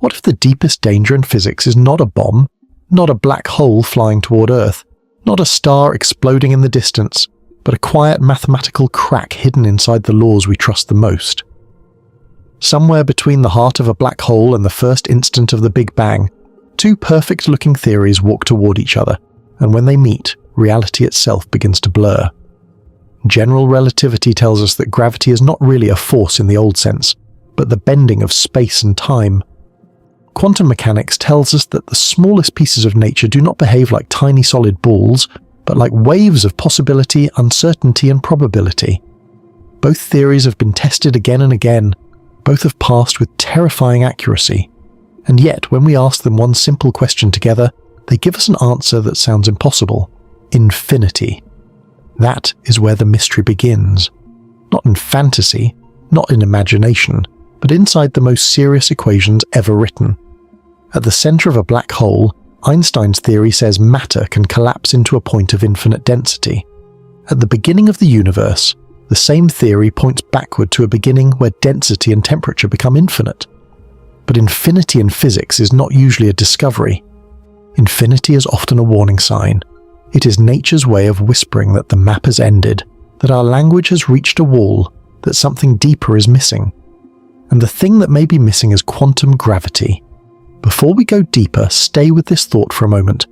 What if the deepest danger in physics is not a bomb, not a black hole flying toward Earth, not a star exploding in the distance, but a quiet mathematical crack hidden inside the laws we trust the most? Somewhere between the heart of a black hole and the first instant of the Big Bang, two perfect-looking theories walk toward each other, and when they meet, reality itself begins to blur. General relativity tells us that gravity is not really a force in the old sense, but the bending of space and time. Quantum mechanics tells us that the smallest pieces of nature do not behave like tiny solid balls, but like waves of possibility, uncertainty, and probability. Both theories have been tested again and again. Both have passed with terrifying accuracy. And yet, when we ask them one simple question together, they give us an answer that sounds impossible. Infinity. That is where the mystery begins. Not in fantasy, not in imagination, but inside the most serious equations ever written. At the center of a black hole, Einstein's theory says matter can collapse into a point of infinite density. At the beginning of the universe, the same theory points backward to a beginning where density and temperature become infinite. But infinity in physics is not usually a discovery. Infinity is often a warning sign. It is nature's way of whispering that the map has ended, that our language has reached a wall, that something deeper is missing. And the thing that may be missing is quantum gravity. Before we go deeper, stay with this thought for a moment.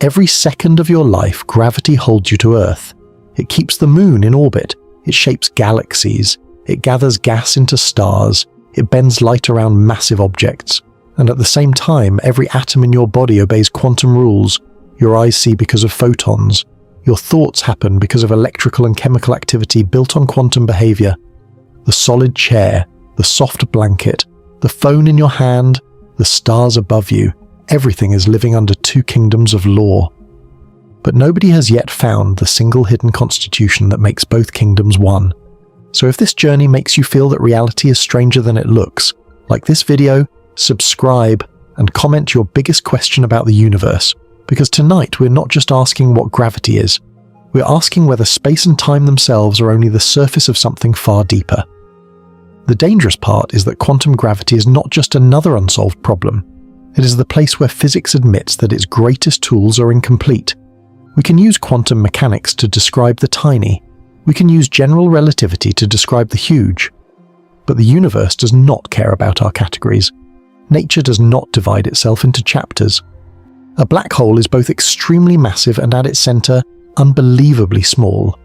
Every second of your life, gravity holds you to Earth. It keeps the moon in orbit. It shapes galaxies. It gathers gas into stars. It bends light around massive objects. And at the same time, every atom in your body obeys quantum rules. Your eyes see because of photons. Your thoughts happen because of electrical and chemical activity built on quantum behavior. The solid chair, the soft blanket, the phone in your hand, the stars above you, everything is living under two kingdoms of law. But nobody has yet found the single hidden constitution that makes both kingdoms one. So if this journey makes you feel that reality is stranger than it looks, like this video, subscribe, and comment your biggest question about the universe, because tonight we're not just asking what gravity is, we're asking whether space and time themselves are only the surface of something far deeper. The dangerous part is that quantum gravity is not just another unsolved problem. It is the place where physics admits that its greatest tools are incomplete. We can use quantum mechanics to describe the tiny. We can use general relativity to describe the huge. But the universe does not care about our categories. Nature does not divide itself into chapters. A black hole is both extremely massive and at its center, unbelievably small.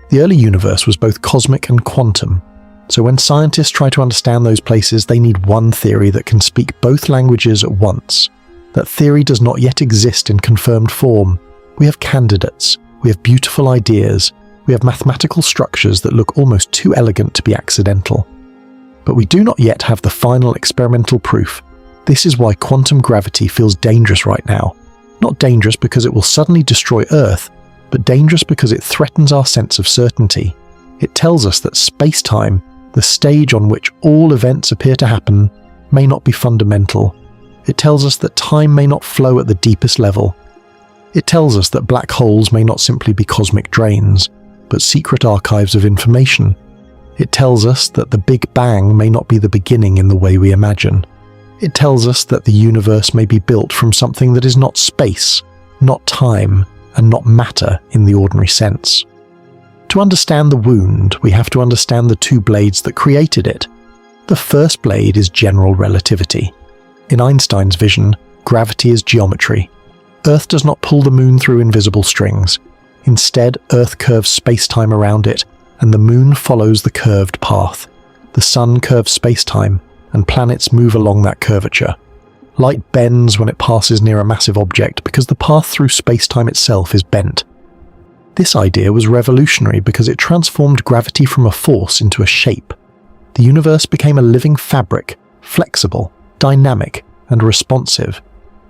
The early universe was both cosmic and quantum. So when scientists try to understand those places, they need one theory that can speak both languages at once. That theory does not yet exist in confirmed form. We have candidates, we have beautiful ideas, we have mathematical structures that look almost too elegant to be accidental. But we do not yet have the final experimental proof. This is why quantum gravity feels dangerous right now. Not dangerous because it will suddenly destroy Earth, but dangerous because it threatens our sense of certainty. It tells us that space-time, the stage on which all events appear to happen, may not be fundamental. It tells us that time may not flow at the deepest level. It tells us that black holes may not simply be cosmic drains, but secret archives of information. It tells us that the Big Bang may not be the beginning in the way we imagine. It tells us that the universe may be built from something that is not space, not time, and not matter in the ordinary sense. To understand the wound, we have to understand the two blades that created it. The first blade is general relativity. In Einstein's vision, gravity is geometry. Earth does not pull the moon through invisible strings. Instead, Earth curves space-time around it, and the moon follows the curved path. The sun curves space-time, and planets move along that curvature. Light bends when it passes near a massive object because the path through space-time itself is bent. This idea was revolutionary because it transformed gravity from a force into a shape. The universe became a living fabric, flexible, dynamic, and responsive.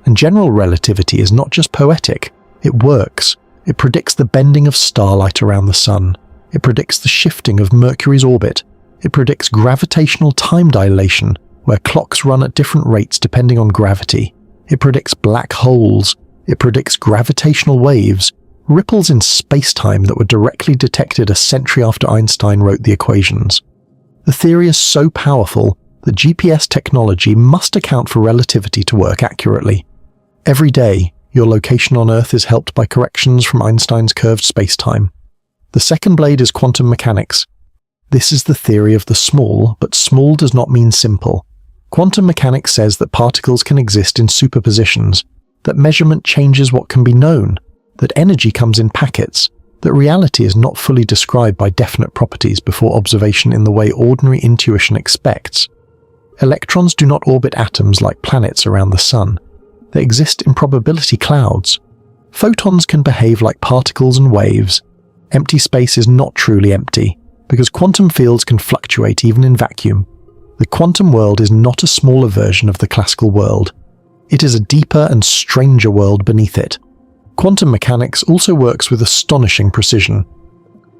And general relativity is not just poetic, it works. It predicts the bending of starlight around the sun. It predicts the shifting of Mercury's orbit. It predicts gravitational time dilation, where clocks run at different rates depending on gravity. It predicts black holes. It predicts gravitational waves, ripples in space-time that were directly detected a century after Einstein wrote the equations. The theory is so powerful that GPS technology must account for relativity to work accurately. Every day, your location on Earth is helped by corrections from Einstein's curved spacetime. The second blade is quantum mechanics. This is the theory of the small, but small does not mean simple. Quantum mechanics says that particles can exist in superpositions, that measurement changes what can be known, that energy comes in packets, that reality is not fully described by definite properties before observation in the way ordinary intuition expects. Electrons do not orbit atoms like planets around the sun. They exist in probability clouds. Photons can behave like particles and waves. Empty space is not truly empty, because quantum fields can fluctuate even in vacuum. The quantum world is not a smaller version of the classical world. It is a deeper and stranger world beneath it. Quantum mechanics also works with astonishing precision.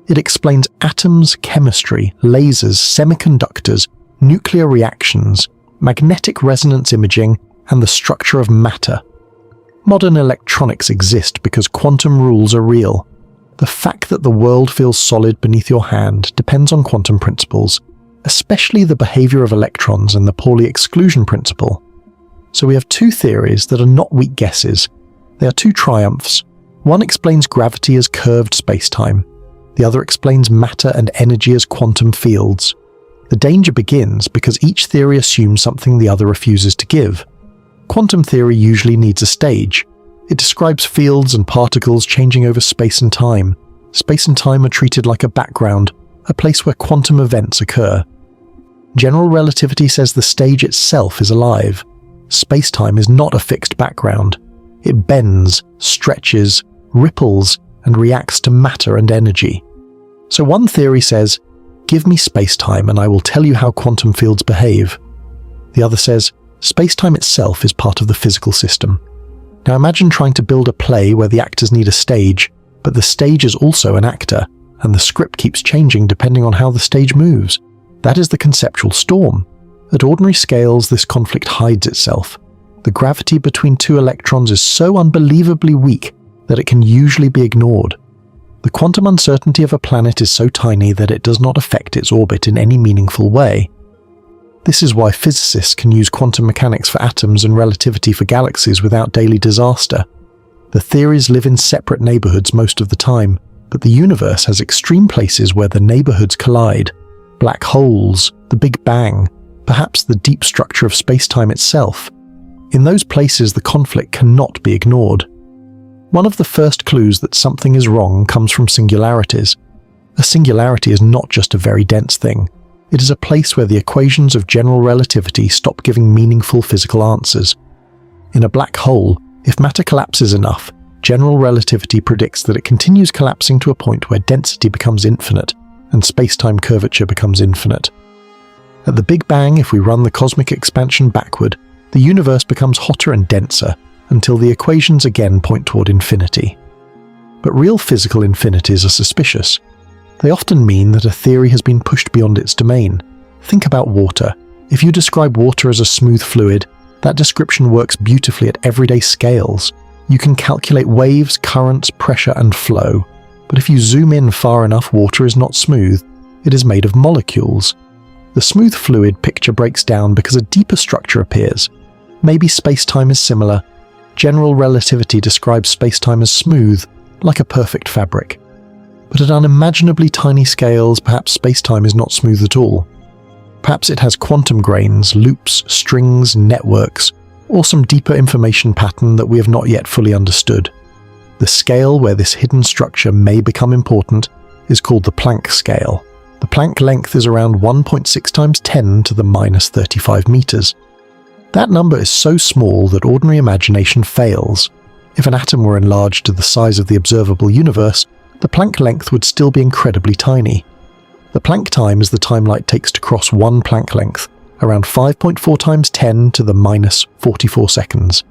It explains atoms, chemistry, lasers, semiconductors, nuclear reactions, magnetic resonance imaging, and the structure of matter. Modern electronics exist because quantum rules are real. The fact that the world feels solid beneath your hand depends on quantum principles, especially the behavior of electrons and the Pauli exclusion principle. So we have two theories that are not weak guesses. They are two triumphs. One explains gravity as curved spacetime. The other explains matter and energy as quantum fields. The danger begins because each theory assumes something the other refuses to give. Quantum theory usually needs a stage. It describes fields and particles changing over space and time. Space and time are treated like a background, a place where quantum events occur. General relativity says the stage itself is alive. Space-time is not a fixed background. It bends, stretches, ripples, and reacts to matter and energy. So one theory says, give me space-time and I will tell you how quantum fields behave. The other says, space-time itself is part of the physical system. Now imagine trying to build a play where the actors need a stage, but the stage is also an actor, and the script keeps changing depending on how the stage moves. That is the conceptual storm. At ordinary scales, this conflict hides itself. The gravity between two electrons is so unbelievably weak that it can usually be ignored. The quantum uncertainty of a planet is so tiny that it does not affect its orbit in any meaningful way. This is why physicists can use quantum mechanics for atoms and relativity for galaxies without daily disaster. The theories live in separate neighborhoods most of the time, but the universe has extreme places where the neighborhoods collide. Black holes, the Big Bang, perhaps the deep structure of space-time itself. In those places, the conflict cannot be ignored. One of the first clues that something is wrong comes from singularities. A singularity is not just a very dense thing. It is a place where the equations of general relativity stop giving meaningful physical answers. In a black hole, if matter collapses enough, general relativity predicts that it continues collapsing to a point where density becomes infinite and space-time curvature becomes infinite. At the Big Bang, if we run the cosmic expansion backward, the universe becomes hotter and denser until the equations again point toward infinity. But real physical infinities are suspicious. They often mean that a theory has been pushed beyond its domain. Think about water. If you describe water as a smooth fluid, that description works beautifully at everyday scales. You can calculate waves, currents, pressure, and flow. But if you zoom in far enough, water is not smooth. It is made of molecules. The smooth fluid picture breaks down because a deeper structure appears. Maybe space-time is similar. General relativity describes space-time as smooth, like a perfect fabric. But at unimaginably tiny scales, perhaps space-time is not smooth at all. Perhaps it has quantum grains, loops, strings, networks, or some deeper information pattern that we have not yet fully understood. The scale where this hidden structure may become important is called the Planck scale. The Planck length is around 1.6 times 10 to the minus 35 meters. That number is so small that ordinary imagination fails. If an atom were enlarged to the size of the observable universe, the Planck length would still be incredibly tiny. The Planck time is the time light takes to cross one Planck length, around 5.4 times 10 to the minus 44 seconds.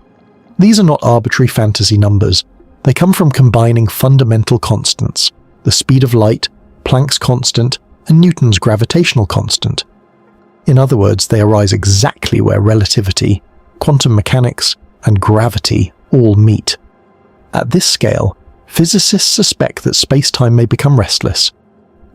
These are not arbitrary fantasy numbers. They come from combining fundamental constants, the speed of light, Planck's constant, and Newton's gravitational constant. In other words, they arise exactly where relativity, quantum mechanics, and gravity all meet. At this scale, physicists suspect that space-time may become restless.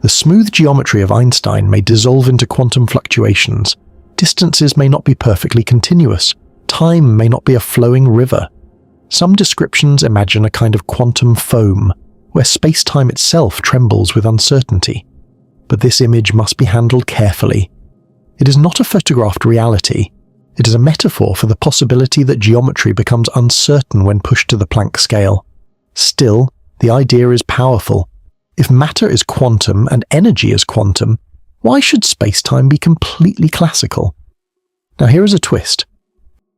The smooth geometry of Einstein may dissolve into quantum fluctuations, Distances may not be perfectly continuous. Time may not be a flowing river. Some descriptions imagine a kind of quantum foam, where space-time itself trembles with uncertainty. But this image must be handled carefully. It is not a photographed reality. It is a metaphor for the possibility that geometry becomes uncertain when pushed to the Planck scale. Still, the idea is powerful. If matter is quantum and energy is quantum, why should space-time be completely classical? Now here is a twist.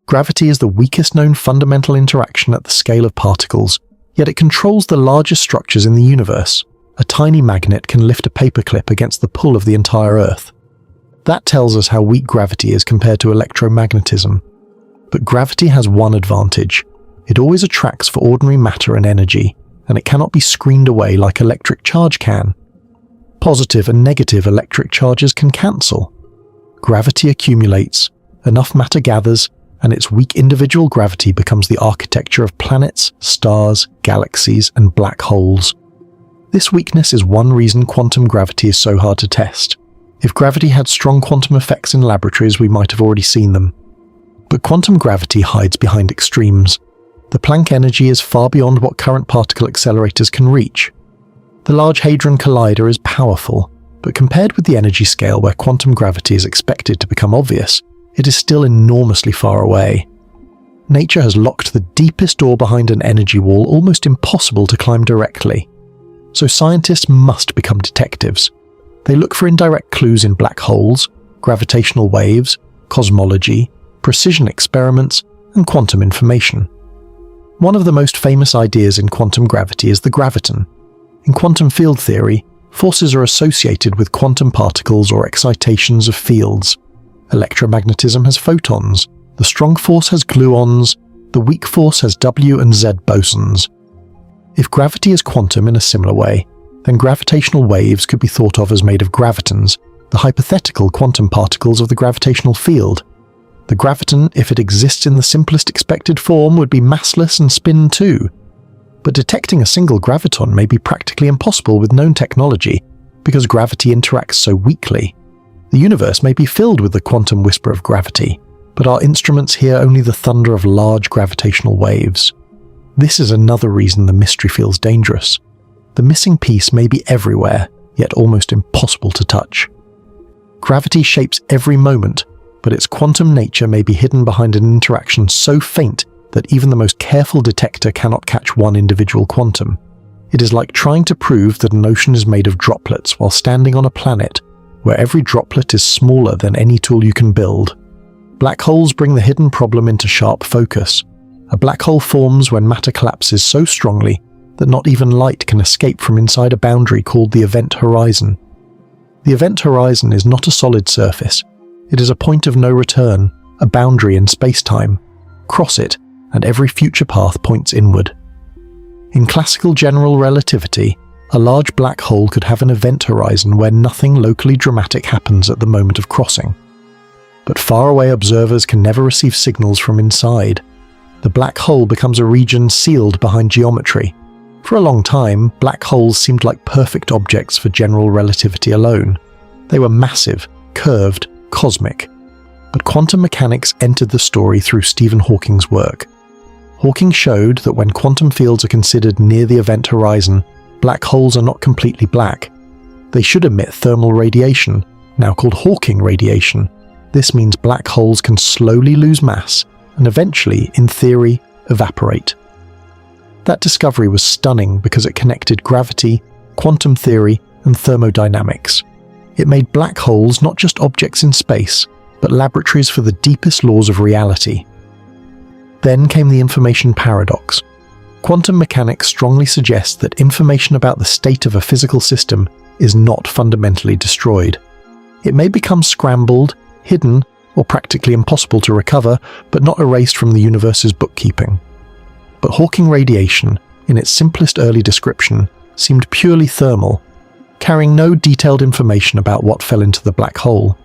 Gravity is the weakest known fundamental interaction at the scale of particles, yet it controls the largest structures in the universe. A tiny magnet can lift a paperclip against the pull of the entire Earth. That tells us how weak gravity is compared to electromagnetism. But gravity has one advantage. It always attracts for ordinary matter and energy, and it cannot be screened away like electric charge can. Positive and negative electric charges can cancel. Gravity accumulates, enough matter gathers, and its weak individual gravity becomes the architecture of planets, stars, galaxies, and black holes. This weakness is one reason quantum gravity is so hard to test. If gravity had strong quantum effects in laboratories, we might have already seen them. But quantum gravity hides behind extremes. The Planck energy is far beyond what current particle accelerators can reach. The Large Hadron Collider is powerful, but compared with the energy scale where quantum gravity is expected to become obvious, it is still enormously far away. Nature has locked the deepest door behind an energy wall almost impossible to climb directly. So scientists must become detectives. They look for indirect clues in black holes, gravitational waves, cosmology, precision experiments, and quantum information. One of the most famous ideas in quantum gravity is the graviton. In quantum field theory, forces are associated with quantum particles or excitations of fields. Electromagnetism has photons, the strong force has gluons, the weak force has W and Z bosons. If gravity is quantum in a similar way, then gravitational waves could be thought of as made of gravitons, the hypothetical quantum particles of the gravitational field. The graviton, if it exists in the simplest expected form, would be massless and spin too. But detecting a single graviton may be practically impossible with known technology, because gravity interacts so weakly. The universe may be filled with the quantum whisper of gravity, but our instruments hear only the thunder of large gravitational waves. This is another reason the mystery feels dangerous. The missing piece may be everywhere, yet almost impossible to touch. Gravity shapes every moment, but its quantum nature may be hidden behind an interaction so faint that even the most careful detector cannot catch one individual quantum. It is like trying to prove that an ocean is made of droplets while standing on a planet where every droplet is smaller than any tool you can build. Black holes bring the hidden problem into sharp focus. A black hole forms when matter collapses so strongly that not even light can escape from inside a boundary called the event horizon. The event horizon is not a solid surface. It is a point of no return, a boundary in space-time. Cross it, and every future path points inward. In classical general relativity, a large black hole could have an event horizon where nothing locally dramatic happens at the moment of crossing. But faraway observers can never receive signals from inside. The black hole becomes a region sealed behind geometry. For a long time, black holes seemed like perfect objects for general relativity alone. They were massive, curved, cosmic. But quantum mechanics entered the story through Stephen Hawking's work. Hawking showed that when quantum fields are considered near the event horizon, black holes are not completely black. They should emit thermal radiation, now called Hawking radiation. This means black holes can slowly lose mass and eventually, in theory, evaporate. That discovery was stunning because it connected gravity, quantum theory, and thermodynamics. It made black holes not just objects in space, but laboratories for the deepest laws of reality. Then came the information paradox. Quantum mechanics strongly suggests that information about the state of a physical system is not fundamentally destroyed. It may become scrambled, hidden, or practically impossible to recover, but not erased from the universe's bookkeeping. But Hawking radiation, in its simplest early description, seemed purely thermal, carrying no detailed information about what fell into the black hole.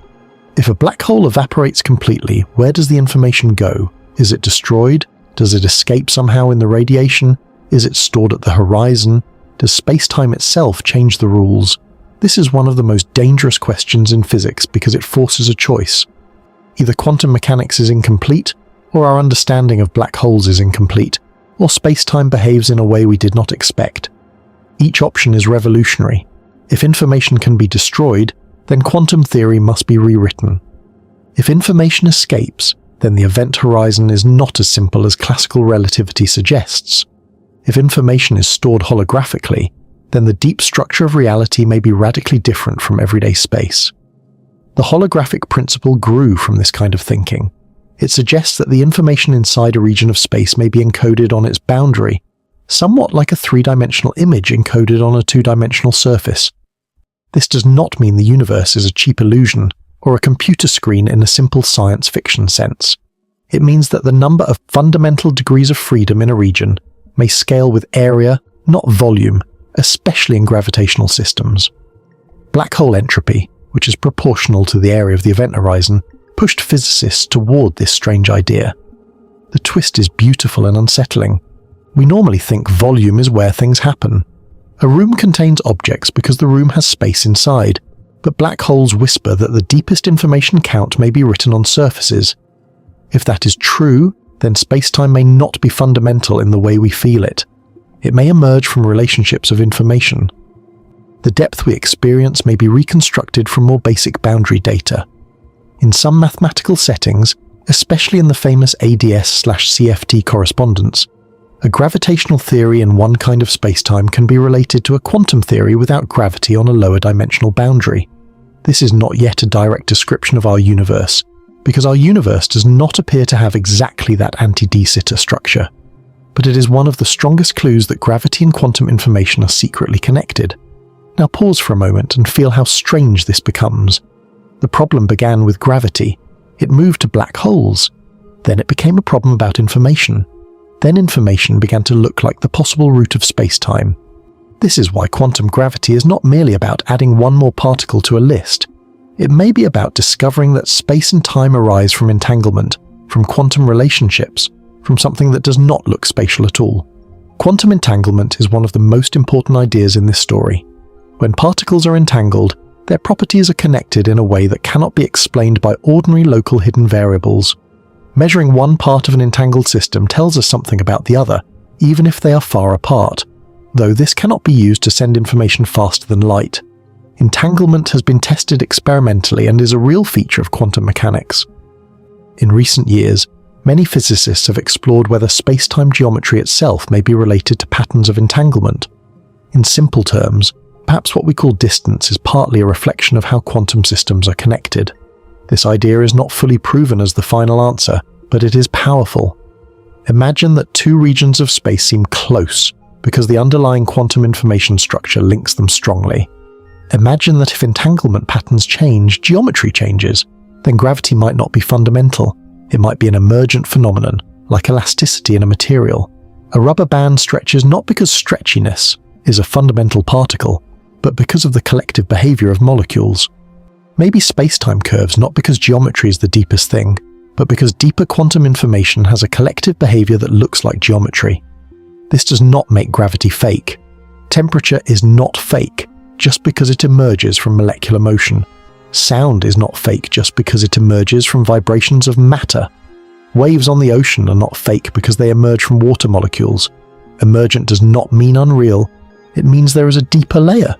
If a black hole evaporates completely, where does the information go? Is it destroyed? Does it escape somehow in the radiation? Is it stored at the horizon? Does space-time itself change the rules? This is one of the most dangerous questions in physics because it forces a choice. Either quantum mechanics is incomplete, or our understanding of black holes is incomplete, or space-time behaves in a way we did not expect. Each option is revolutionary. If information can be destroyed, then quantum theory must be rewritten. If information escapes, then the event horizon is not as simple as classical relativity suggests. If information is stored holographically, then the deep structure of reality may be radically different from everyday space. The holographic principle grew from this kind of thinking. It suggests that the information inside a region of space may be encoded on its boundary, somewhat like a three-dimensional image encoded on a two-dimensional surface. This does not mean the universe is a cheap illusion or a computer screen in a simple science fiction sense. It means that the number of fundamental degrees of freedom in a region may scale with area, not volume, especially in gravitational systems. Black hole entropy, which is proportional to the area of the event horizon, pushed physicists toward this strange idea. The twist is beautiful and unsettling. We normally think volume is where things happen. A room contains objects because the room has space inside, but black holes whisper that the deepest information count may be written on surfaces. If that is true, then space-time may not be fundamental in the way we feel it. It may emerge from relationships of information. The depth we experience may be reconstructed from more basic boundary data. In some mathematical settings, especially in the famous ADS/CFT correspondence, a gravitational theory in one kind of spacetime can be related to a quantum theory without gravity on a lower dimensional boundary. This is not yet a direct description of our universe, because our universe does not appear to have exactly that anti-de Sitter structure. But it is one of the strongest clues that gravity and quantum information are secretly connected. Now pause for a moment and feel how strange this becomes. The problem began with gravity. It moved to black holes. Then it became a problem about information. Then information began to look like the possible root of space-time. This is why quantum gravity is not merely about adding one more particle to a list. It may be about discovering that space and time arise from entanglement, from quantum relationships, from something that does not look spatial at all. Quantum entanglement is one of the most important ideas in this story. When particles are entangled, their properties are connected in a way that cannot be explained by ordinary local hidden variables. Measuring one part of an entangled system tells us something about the other, even if they are far apart, though this cannot be used to send information faster than light. Entanglement has been tested experimentally and is a real feature of quantum mechanics. In recent years, many physicists have explored whether space-time geometry itself may be related to patterns of entanglement. In simple terms, perhaps what we call distance is partly a reflection of how quantum systems are connected. This idea is not fully proven as the final answer, but it is powerful. Imagine that two regions of space seem close because the underlying quantum information structure links them strongly. Imagine that if entanglement patterns change, geometry changes, then gravity might not be fundamental. It might be an emergent phenomenon, like elasticity in a material. A rubber band stretches not because stretchiness is a fundamental particle, but because of the collective behavior of molecules. Maybe space-time curves not because geometry is the deepest thing, but because deeper quantum information has a collective behavior that looks like geometry. This does not make gravity fake. Temperature is not fake just because it emerges from molecular motion. Sound is not fake just because it emerges from vibrations of matter. Waves on the ocean are not fake because they emerge from water molecules. Emergent does not mean unreal. It means there is a deeper layer.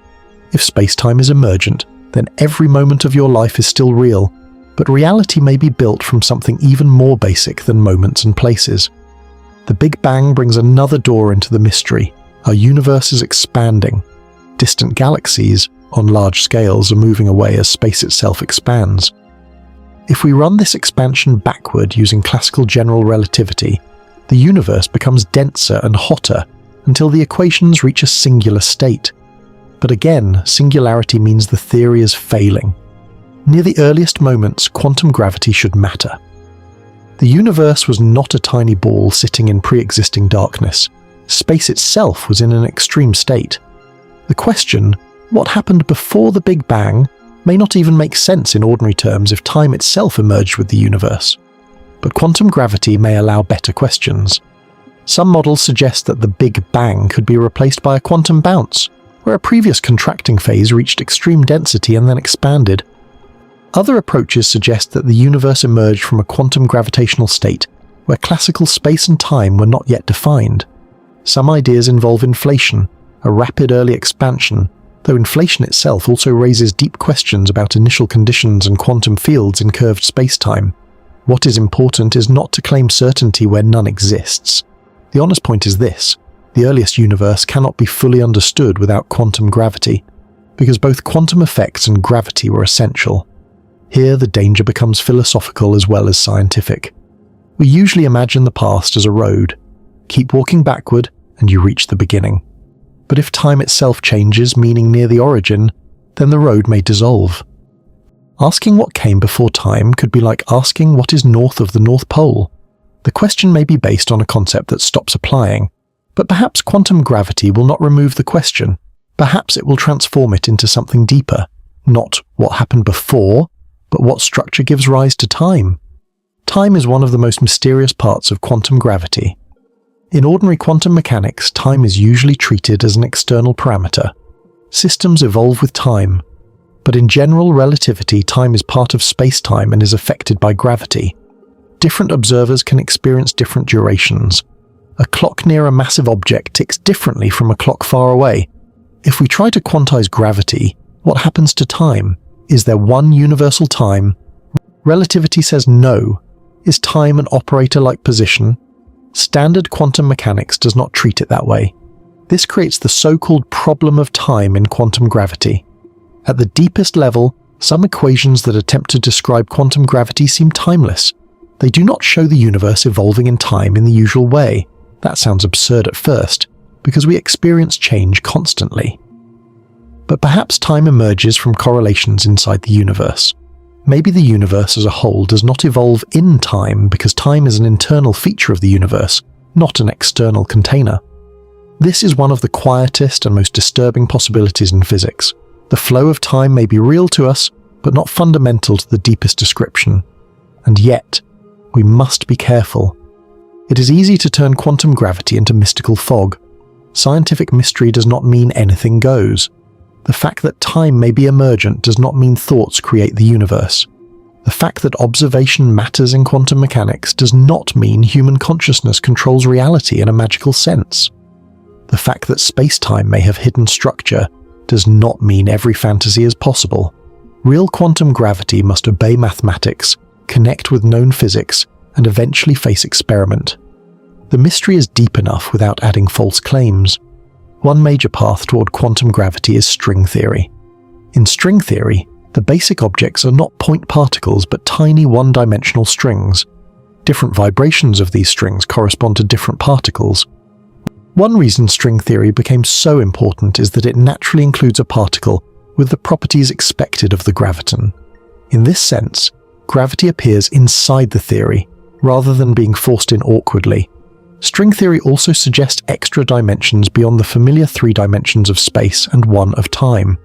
If space-time is emergent, then every moment of your life is still real, but reality may be built from something even more basic than moments and places. The Big Bang brings another door into the mystery. Our universe is expanding. Distant galaxies, on large scales, are moving away as space itself expands. If we run this expansion backward using classical general relativity, the universe becomes denser and hotter until the equations reach a singular state. But again, singularity means the theory is failing. Near the earliest moments, quantum gravity should matter. The universe was not a tiny ball sitting in pre-existing darkness. Space itself was in an extreme state. The question, what happened before the Big Bang, may not even make sense in ordinary terms if time itself emerged with the universe. But quantum gravity may allow better questions. Some models suggest that the Big Bang could be replaced by a quantum bounce, where a previous contracting phase reached extreme density and then expanded. Other approaches suggest that the universe emerged from a quantum gravitational state where classical space and time were not yet defined. Some ideas involve inflation, a rapid early expansion, though inflation itself also raises deep questions about initial conditions and quantum fields in curved spacetime. What is important is not to claim certainty where none exists. The honest point is this: the earliest universe cannot be fully understood without quantum gravity, because both quantum effects and gravity were essential. Here the danger becomes philosophical as well as scientific. We usually imagine the past as a road. Keep walking backward and you reach the beginning. But if time itself changes, meaning near the origin, then the road may dissolve. Asking what came before time could be like asking what is north of the North Pole. The question may be based on a concept that stops applying, but perhaps quantum gravity will not remove the question. Perhaps it will transform it into something deeper, not what happened before, but what structure gives rise to time. Time is one of the most mysterious parts of quantum gravity. In ordinary quantum mechanics, time is usually treated as an external parameter. Systems evolve with time. But in general relativity, time is part of space-time and is affected by gravity. Different observers can experience different durations. A clock near a massive object ticks differently from a clock far away. If we try to quantize gravity, what happens to time? Is there one universal time? Relativity says no. Is time an operator-like position? Standard quantum mechanics does not treat it that way. This creates the so-called problem of time in quantum gravity. At the deepest level, some equations that attempt to describe quantum gravity seem timeless. They do not show the universe evolving in time in the usual way. That sounds absurd at first, because we experience change constantly. But perhaps time emerges from correlations inside the universe. Maybe the universe as a whole does not evolve in time because time is an internal feature of the universe, not an external container. This is one of the quietest and most disturbing possibilities in physics. The flow of time may be real to us, but not fundamental to the deepest description. And yet, we must be careful. It is easy to turn quantum gravity into mystical fog. Scientific mystery does not mean anything goes. The fact that time may be emergent does not mean thoughts create the universe. The fact that observation matters in quantum mechanics does not mean human consciousness controls reality in a magical sense. The fact that space-time may have hidden structure does not mean every fantasy is possible. Real quantum gravity must obey mathematics, connect with known physics, and eventually face experiment. The mystery is deep enough without adding false claims. One major path toward quantum gravity is string theory. In string theory, the basic objects are not point particles but tiny one-dimensional strings. Different vibrations of these strings correspond to different particles. One reason string theory became so important is that it naturally includes a particle with the properties expected of the graviton. In this sense, gravity appears inside the theory, rather than being forced in awkwardly. String theory also suggests extra dimensions beyond the familiar 3 dimensions of space and 1 of time.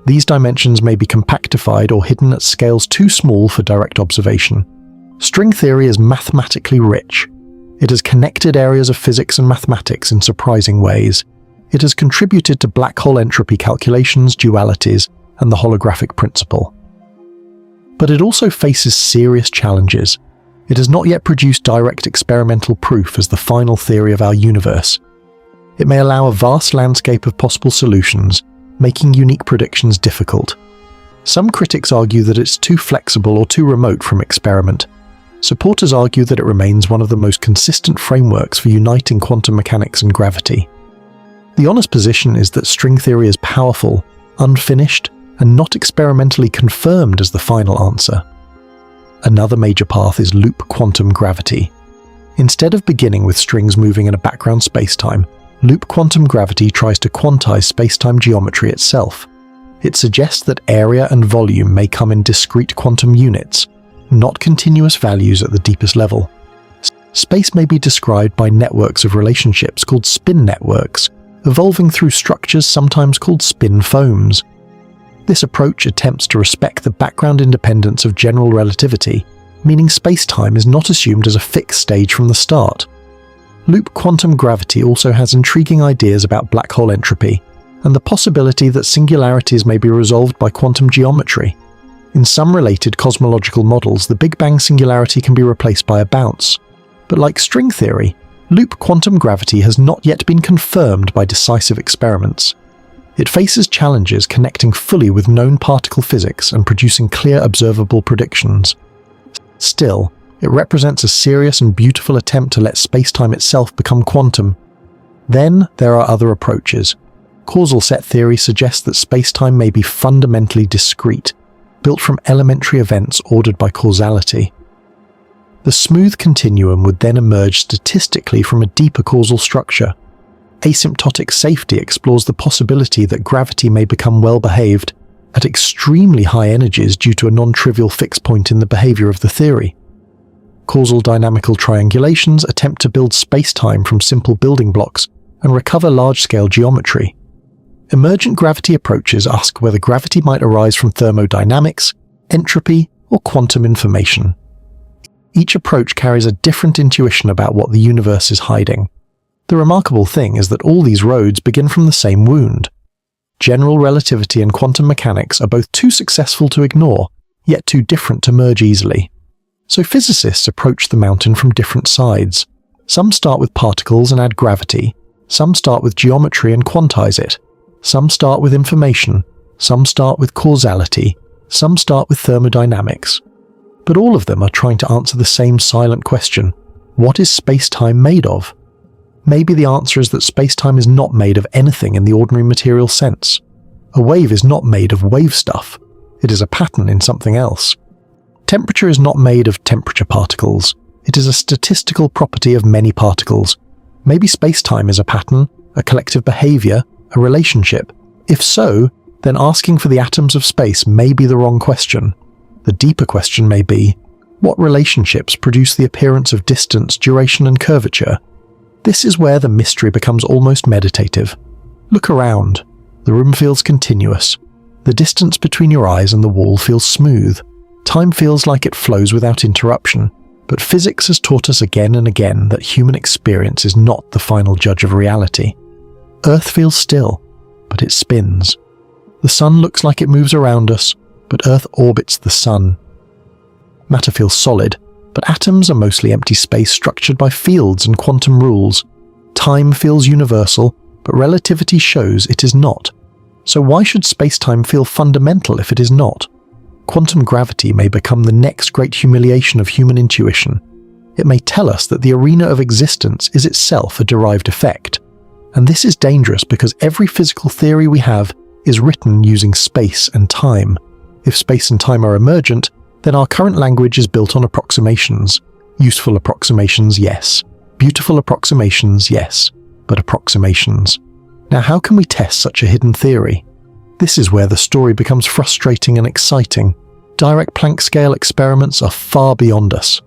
These dimensions may be compactified or hidden at scales too small for direct observation. String theory is mathematically rich. It has connected areas of physics and mathematics in surprising ways. It has contributed to black hole entropy calculations, dualities, and the holographic principle. But it also faces serious challenges. It has not yet produced direct experimental proof as the final theory of our universe. It may allow a vast landscape of possible solutions, making unique predictions difficult. Some critics argue that it's too flexible or too remote from experiment. Supporters argue that it remains one of the most consistent frameworks for uniting quantum mechanics and gravity. The honest position is that string theory is powerful, unfinished, and not experimentally confirmed as the final answer. Another major path is loop quantum gravity. Instead of beginning with strings moving in a background spacetime, loop quantum gravity tries to quantize spacetime geometry itself. It suggests that area and volume may come in discrete quantum units, not continuous values at the deepest level. Space may be described by networks of relationships called spin networks, evolving through structures sometimes called spin foams. This approach attempts to respect the background independence of general relativity, meaning space-time is not assumed as a fixed stage from the start. Loop quantum gravity also has intriguing ideas about black hole entropy, and the possibility that singularities may be resolved by quantum geometry. In some related cosmological models, the Big Bang singularity can be replaced by a bounce. But like string theory, loop quantum gravity has not yet been confirmed by decisive experiments. It faces challenges connecting fully with known particle physics and producing clear observable predictions. Still, it represents a serious and beautiful attempt to let spacetime itself become quantum. Then there are other approaches. Causal set theory suggests that spacetime may be fundamentally discrete, built from elementary events ordered by causality. The smooth continuum would then emerge statistically from a deeper causal structure. Asymptotic safety explores the possibility that gravity may become well-behaved at extremely high energies due to a non-trivial fixed point in the behavior of the theory. Causal dynamical triangulations attempt to build spacetime from simple building blocks and recover large-scale geometry. Emergent gravity approaches ask whether gravity might arise from thermodynamics, entropy, or quantum information. Each approach carries a different intuition about what the universe is hiding. The remarkable thing is that all these roads begin from the same wound. General relativity and quantum mechanics are both too successful to ignore, yet too different to merge easily. So physicists approach the mountain from different sides. Some start with particles and add gravity. Some start with geometry and quantize it. Some start with information, some start with causality, some start with thermodynamics. But all of them are trying to answer the same silent question: what is space-time made of? Maybe the answer is that space-time is not made of anything in the ordinary material sense. A wave is not made of wave stuff. It is a pattern in something else. Temperature is not made of temperature particles. It is a statistical property of many particles. Maybe space-time is a pattern, a collective behavior, a relationship. If so, then asking for the atoms of space may be the wrong question. The deeper question may be, what relationships produce the appearance of distance, duration, and curvature? This is where the mystery becomes almost meditative. Look around. The room feels continuous. The distance between your eyes and the wall feels smooth. Time feels like it flows without interruption. But physics has taught us again and again that human experience is not the final judge of reality. Earth feels still, but it spins. The sun looks like it moves around us, but Earth orbits the sun. Matter feels solid, but atoms are mostly empty space structured by fields and quantum rules. Time feels universal, but relativity shows it is not. So why should spacetime feel fundamental if it is not? Quantum gravity may become the next great humiliation of human intuition. It may tell us that the arena of existence is itself a derived effect. And this is dangerous because every physical theory we have is written using space and time. If space and time are emergent, then our current language is built on approximations. Useful approximations, yes. Beautiful approximations, yes. But approximations. Now how can we test such a hidden theory? This is where the story becomes frustrating and exciting. Direct Planck-scale experiments are far beyond us.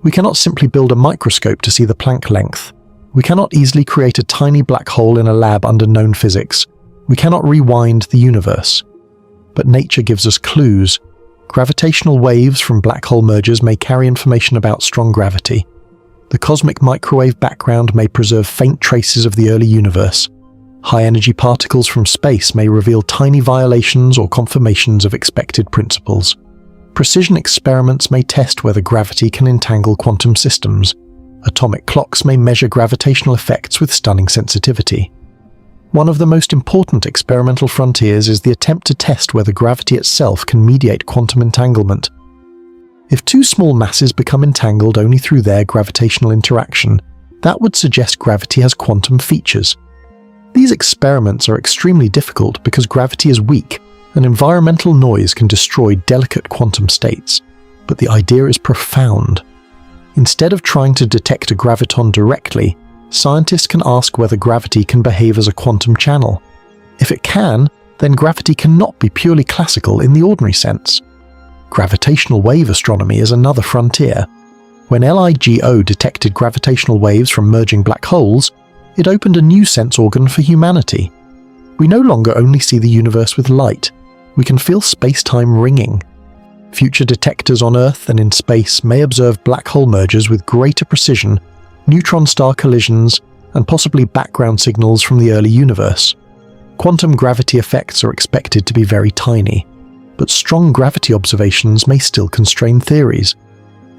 We cannot simply build a microscope to see the Planck length. We cannot easily create a tiny black hole in a lab under known physics. We cannot rewind the universe. But nature gives us clues. Gravitational waves from black hole mergers may carry information about strong gravity. The cosmic microwave background may preserve faint traces of the early universe. High-energy particles from space may reveal tiny violations or confirmations of expected principles. Precision experiments may test whether gravity can entangle quantum systems. Atomic clocks may measure gravitational effects with stunning sensitivity. One of the most important experimental frontiers is the attempt to test whether gravity itself can mediate quantum entanglement. If two small masses become entangled only through their gravitational interaction, that would suggest gravity has quantum features. These experiments are extremely difficult because gravity is weak, and environmental noise can destroy delicate quantum states. But the idea is profound. Instead of trying to detect a graviton directly, scientists can ask whether gravity can behave as a quantum channel. If it can, then gravity cannot be purely classical in the ordinary sense. Gravitational wave astronomy is another frontier. When LIGO detected gravitational waves from merging black holes, it opened a new sense organ for humanity. We no longer only see the universe with light, we can feel space-time ringing. Future detectors on Earth and in space may observe black hole mergers with greater precision, neutron-star collisions, and possibly background signals from the early universe. Quantum gravity effects are expected to be very tiny. but strong gravity observations may still constrain theories.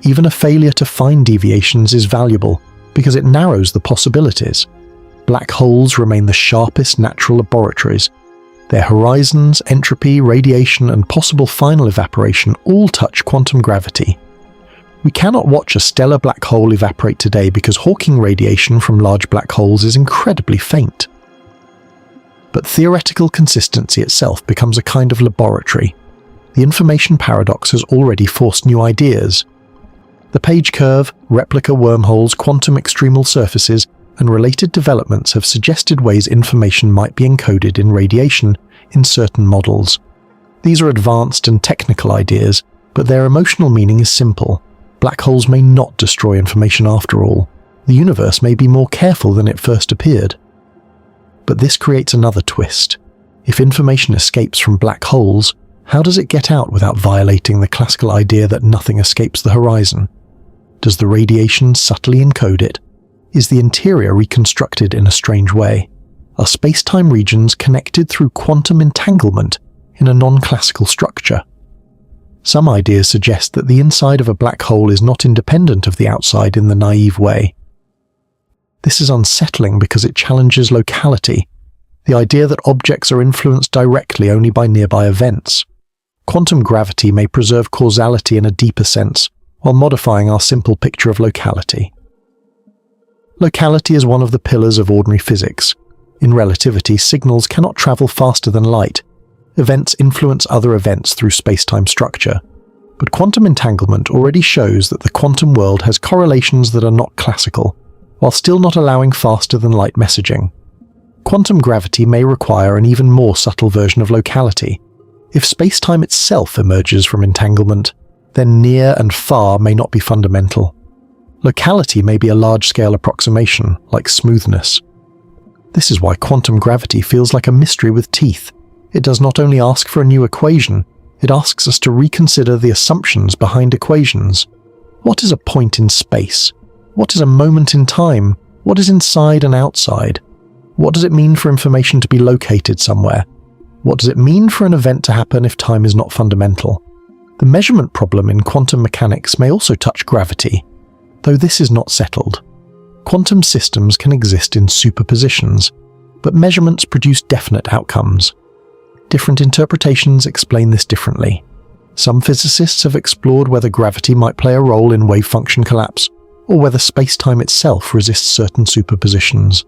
Even a failure to find deviations is valuable because it narrows the possibilities. Black holes remain the sharpest natural laboratories. Their horizons, entropy, radiation, and possible final evaporation all touch quantum gravity. We cannot watch a stellar black hole evaporate today because Hawking radiation from large black holes is incredibly faint. But theoretical consistency itself becomes a kind of laboratory. The information paradox has already forced new ideas. The Page curve, replica wormholes, quantum extremal surfaces, and related developments have suggested ways information might be encoded in radiation in certain models. These are advanced and technical ideas, but their emotional meaning is simple. Black holes may not destroy information after all. The universe may be more careful than it first appeared. But this creates another twist. If information escapes from black holes, how does it get out without violating the classical idea that nothing escapes the horizon? Does the radiation subtly encode it? Is the interior reconstructed in a strange way? Are space-time regions connected through quantum entanglement in a non-classical structure? Some ideas suggest that the inside of a black hole is not independent of the outside in the naive way. This is unsettling because it challenges locality, the idea that objects are influenced directly only by nearby events. Quantum gravity may preserve causality in a deeper sense, while modifying our simple picture of locality. Locality is one of the pillars of ordinary physics. In relativity, signals cannot travel faster than light. Events influence other events through space-time structure. But quantum entanglement already shows that the quantum world has correlations that are not classical, while still not allowing faster-than-light messaging. Quantum gravity may require an even more subtle version of locality. If space-time itself emerges from entanglement, then near and far may not be fundamental. Locality may be a large-scale approximation, like smoothness. This is why quantum gravity feels like a mystery with teeth. It does not only ask for a new equation, it asks us to reconsider the assumptions behind equations. What is a point in space? What is a moment in time? What is inside and outside? What does it mean for information to be located somewhere? What does it mean for an event to happen if time is not fundamental? The measurement problem in quantum mechanics may also touch gravity, though this is not settled. Quantum systems can exist in superpositions, but measurements produce definite outcomes. Different interpretations explain this differently. Some physicists have explored whether gravity might play a role in wave function collapse, or whether space-time itself resists certain superpositions.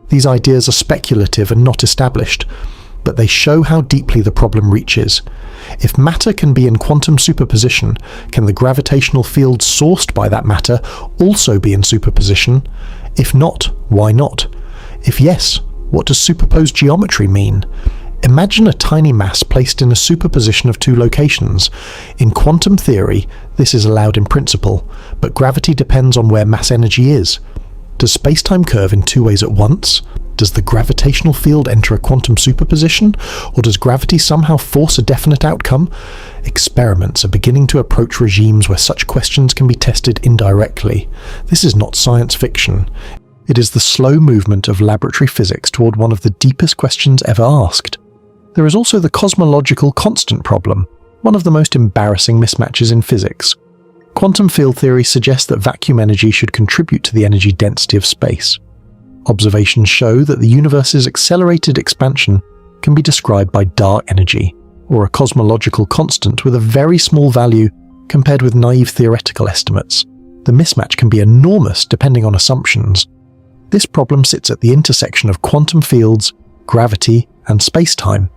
These ideas are speculative and not established, but they show how deeply the problem reaches. If matter can be in quantum superposition, can the gravitational field sourced by that matter also be in superposition? If not, why not? If yes, what does superposed geometry mean? Imagine a tiny mass placed in a superposition of two locations. In quantum theory, this is allowed in principle, but gravity depends on where mass energy is. Does space-time curve in two ways at once? Does the gravitational field enter a quantum superposition, or does gravity somehow force a definite outcome? Experiments are beginning to approach regimes where such questions can be tested indirectly. This is not science fiction. It is the slow movement of laboratory physics toward one of the deepest questions ever asked. There is also the cosmological constant problem, one of the most embarrassing mismatches in physics. Quantum field theory suggests that vacuum energy should contribute to the energy density of space. Observations show that the universe's accelerated expansion can be described by dark energy, or a cosmological constant with a very small value compared with naive theoretical estimates. The mismatch can be enormous depending on assumptions. This problem sits at the intersection of quantum fields, gravity, and space-time.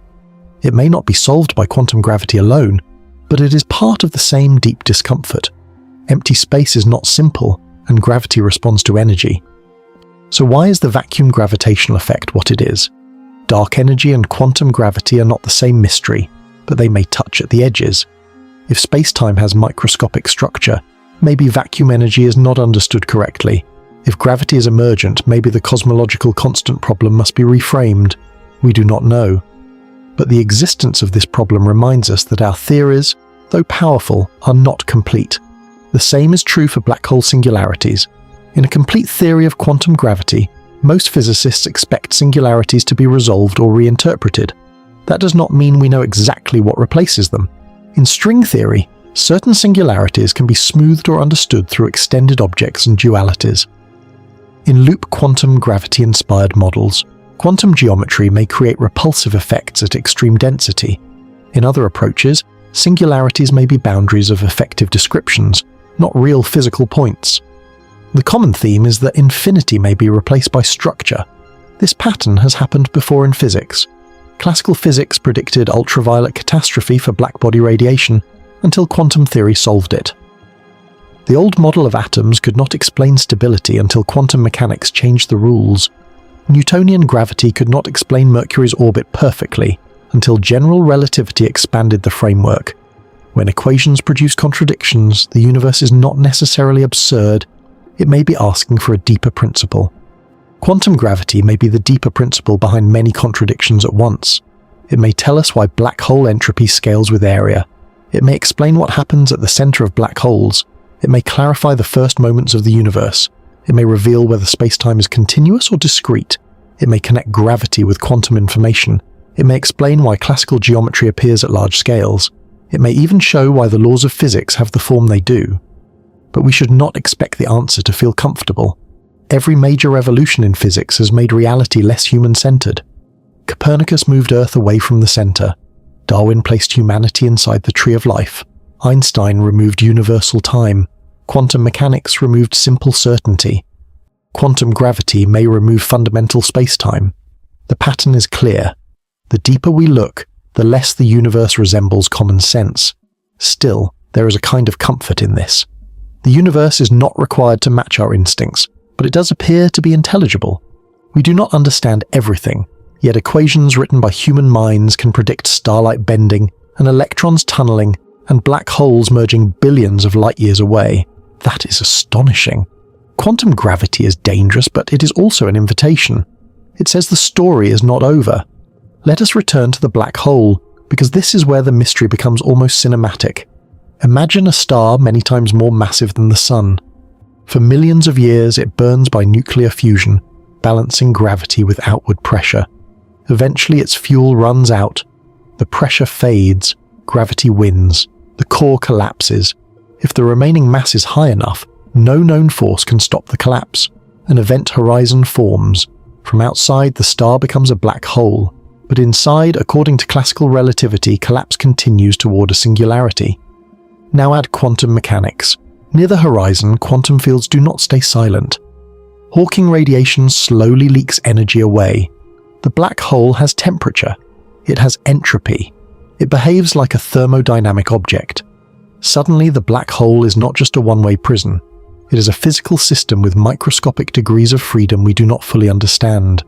It may not be solved by quantum gravity alone, but it is part of the same deep discomfort. Empty space is not simple, and gravity responds to energy. So why is the vacuum gravitational effect what it is? Dark energy and quantum gravity are not the same mystery, but they may touch at the edges. If space-time has microscopic structure, maybe vacuum energy is not understood correctly. If gravity is emergent, maybe the cosmological constant problem must be reframed. We do not know. But the existence of this problem reminds us that our theories, though powerful, are not complete. The same is true for black hole singularities. In a complete theory of quantum gravity, most physicists expect singularities to be resolved or reinterpreted. That does not mean we know exactly what replaces them. In string theory, certain singularities can be smoothed or understood through extended objects and dualities. In loop quantum gravity-inspired models, quantum geometry may create repulsive effects at extreme density. In other approaches, singularities may be boundaries of effective descriptions, not real physical points. The common theme is that infinity may be replaced by structure. This pattern has happened before in physics. Classical physics predicted ultraviolet catastrophe for blackbody radiation until quantum theory solved it. The old model of atoms could not explain stability until quantum mechanics changed the rules. Newtonian gravity could not explain Mercury's orbit perfectly until general relativity expanded the framework. When equations produce contradictions, the universe is not necessarily absurd, it may be asking for a deeper principle. Quantum gravity may be the deeper principle behind many contradictions at once. It may tell us why black hole entropy scales with area. It may explain what happens at the center of black holes. It may clarify the first moments of the universe. It may reveal whether space-time is continuous or discrete. It may connect gravity with quantum information. It may explain why classical geometry appears at large scales. It may even show why the laws of physics have the form they do. But we should not expect the answer to feel comfortable. Every major revolution in physics has made reality less human-centered. Copernicus moved Earth away from the center. Darwin placed humanity inside the tree of life. Einstein removed universal time. Quantum mechanics removed simple certainty. Quantum gravity may remove fundamental space-time. The pattern is clear. The deeper we look, the less the universe resembles common sense. Still, there is a kind of comfort in this. The universe is not required to match our instincts, but it does appear to be intelligible. We do not understand everything, yet equations written by human minds can predict starlight bending and electrons tunneling and black holes merging billions of light years away. That is astonishing. Quantum gravity is dangerous, but it is also an invitation. It says the story is not over. Let us return to the black hole, because this is where the mystery becomes almost cinematic. Imagine a star many times more massive than the Sun. For millions of years it burns by nuclear fusion, balancing gravity with outward pressure. Eventually its fuel runs out. The pressure fades, gravity wins, the core collapses. If the remaining mass is high enough, no known force can stop the collapse. An event horizon forms. From outside, the star becomes a black hole. But inside, according to classical relativity, collapse continues toward a singularity. Now add quantum mechanics. Near the horizon, quantum fields do not stay silent. Hawking radiation slowly leaks energy away. The black hole has temperature. It has entropy. It behaves like a thermodynamic object. Suddenly, the black hole is not just a one-way prison. It is a physical system with microscopic degrees of freedom we do not fully understand.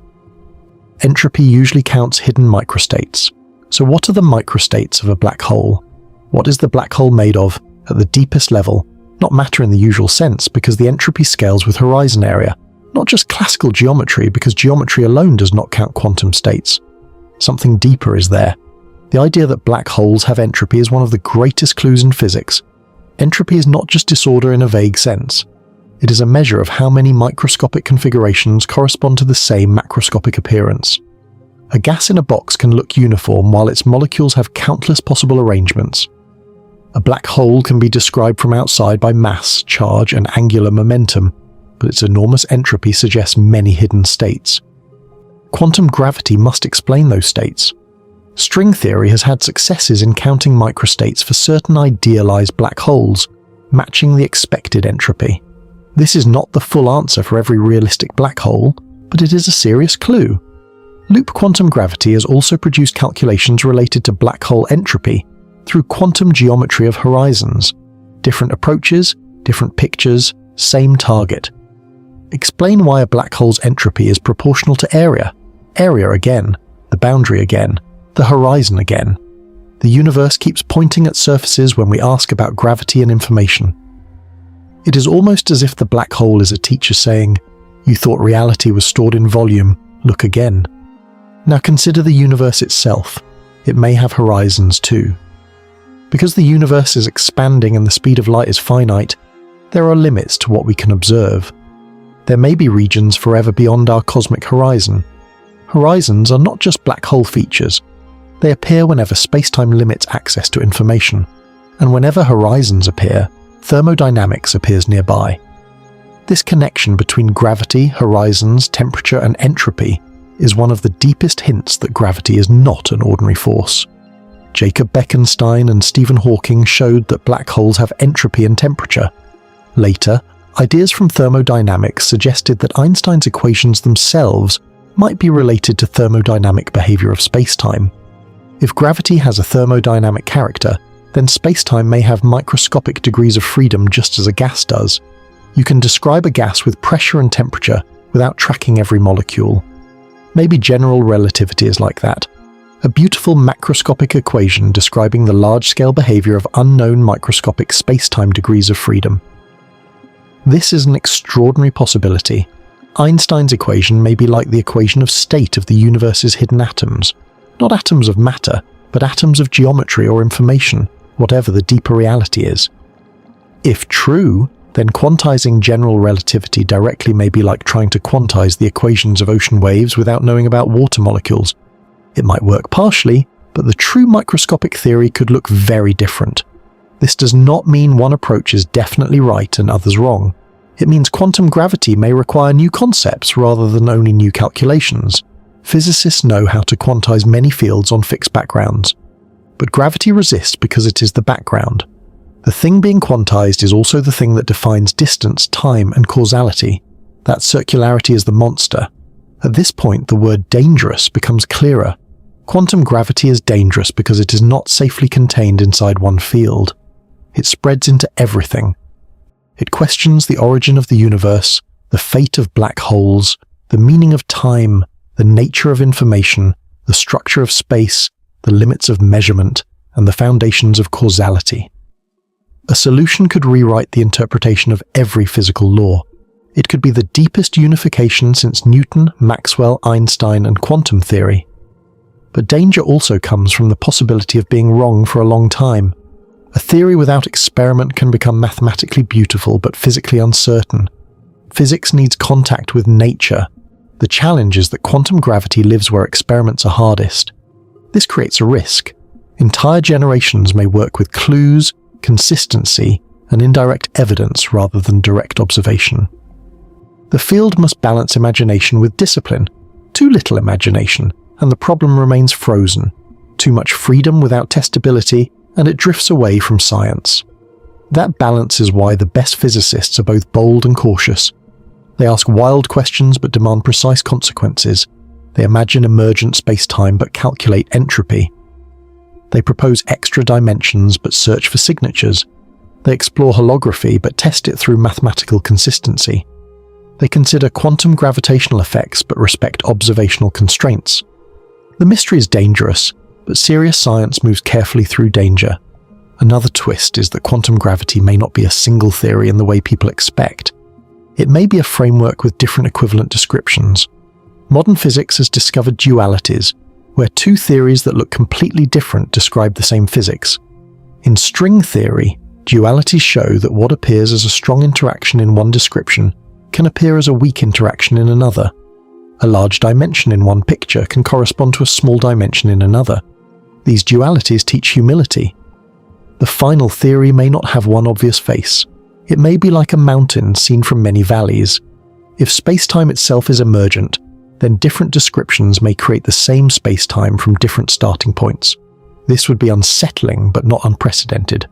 Entropy usually counts hidden microstates. So what are the microstates of a black hole? What is the black hole made of at the deepest level? Not matter in the usual sense, because the entropy scales with horizon area. Not just classical geometry, because geometry alone does not count quantum states. Something deeper is there. The idea that black holes have entropy is one of the greatest clues in physics. Entropy is not just disorder in a vague sense. It is a measure of how many microscopic configurations correspond to the same macroscopic appearance. A gas in a box can look uniform while its molecules have countless possible arrangements. A black hole can be described from outside by mass, charge, and angular momentum, but its enormous entropy suggests many hidden states. Quantum gravity must explain those states. String theory has had successes in counting microstates for certain idealized black holes, matching the expected entropy. This is not the full answer for every realistic black hole, but it is a serious clue. Loop quantum gravity has also produced calculations related to black hole entropy through quantum geometry of horizons. Different approaches, different pictures, same target. Explain why a black hole's entropy is proportional to area. Area again, the boundary again, the horizon again. The universe keeps pointing at surfaces when we ask about gravity and information. It is almost as if the black hole is a teacher saying, "You thought reality was stored in volume, look again." Now consider the universe itself. It may have horizons too. Because the universe is expanding and the speed of light is finite, there are limits to what we can observe. There may be regions forever beyond our cosmic horizon. Horizons are not just black hole features. They appear whenever space-time limits access to information, and whenever horizons appear, thermodynamics appears nearby. This connection between gravity, horizons, temperature, and entropy is one of the deepest hints that gravity is not an ordinary force. Jacob Bekenstein and Stephen Hawking showed that black holes have entropy and temperature. Later, ideas from thermodynamics suggested that Einstein's equations themselves might be related to thermodynamic behavior of spacetime. If gravity has a thermodynamic character, then spacetime may have microscopic degrees of freedom just as a gas does. You can describe a gas with pressure and temperature without tracking every molecule. Maybe general relativity is like that. A beautiful macroscopic equation describing the large-scale behavior of unknown microscopic spacetime degrees of freedom. This is an extraordinary possibility. Einstein's equation may be like the equation of state of the universe's hidden atoms. Not atoms of matter, but atoms of geometry or information, whatever the deeper reality is. If true, then quantizing general relativity directly may be like trying to quantize the equations of ocean waves without knowing about water molecules. It might work partially, but the true microscopic theory could look very different. This does not mean one approach is definitely right and others wrong. It means quantum gravity may require new concepts rather than only new calculations. Physicists know how to quantize many fields on fixed backgrounds. But gravity resists because it is the background. The thing being quantized is also the thing that defines distance, time, and causality. That circularity is the monster. At this point, the word dangerous becomes clearer. Quantum gravity is dangerous because it is not safely contained inside one field. It spreads into everything. It questions the origin of the universe, the fate of black holes, the meaning of time, the nature of information, the structure of space, the limits of measurement, and the foundations of causality. A solution could rewrite the interpretation of every physical law. It could be the deepest unification since Newton, Maxwell, Einstein, and quantum theory. But danger also comes from the possibility of being wrong for a long time. A theory without experiment can become mathematically beautiful but physically uncertain. Physics needs contact with nature. The challenge is that quantum gravity lives where experiments are hardest. This creates a risk. Entire generations may work with clues, consistency, and indirect evidence rather than direct observation. The field must balance imagination with discipline. Too little imagination, and the problem remains frozen. Too much freedom without testability, and it drifts away from science. That balance is why the best physicists are both bold and cautious. They ask wild questions but demand precise consequences. They imagine emergent space-time but calculate entropy. They propose extra dimensions but search for signatures. They explore holography but test it through mathematical consistency. They consider quantum gravitational effects but respect observational constraints. The mystery is dangerous, but serious science moves carefully through danger. Another twist is that quantum gravity may not be a single theory in the way people expect. It may be a framework with different equivalent descriptions. Modern physics has discovered dualities, where two theories that look completely different describe the same physics. In string theory, dualities show that what appears as a strong interaction in one description can appear as a weak interaction in another. A large dimension in one picture can correspond to a small dimension in another. These dualities teach humility. The final theory may not have one obvious face. It may be like a mountain seen from many valleys. If space-time itself is emergent, then different descriptions may create the same space-time from different starting points. This would be unsettling but not unprecedented.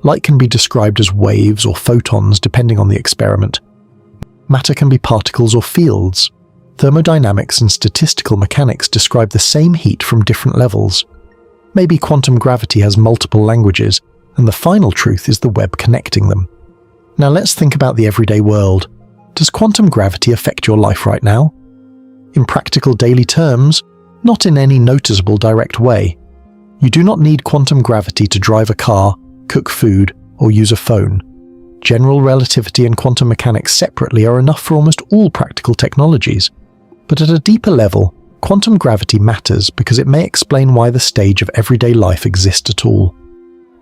Light can be described as waves or photons depending on the experiment. Matter can be particles or fields. Thermodynamics and statistical mechanics describe the same heat from different levels. Maybe quantum gravity has multiple languages, and the final truth is the web connecting them. Now let's think about the everyday world. Does quantum gravity affect your life right now? In practical daily terms, not in any noticeable direct way. You do not need quantum gravity to drive a car, cook food, or use a phone. General relativity and quantum mechanics separately are enough for almost all practical technologies. But at a deeper level, quantum gravity matters because it may explain why the stage of everyday life exists at all.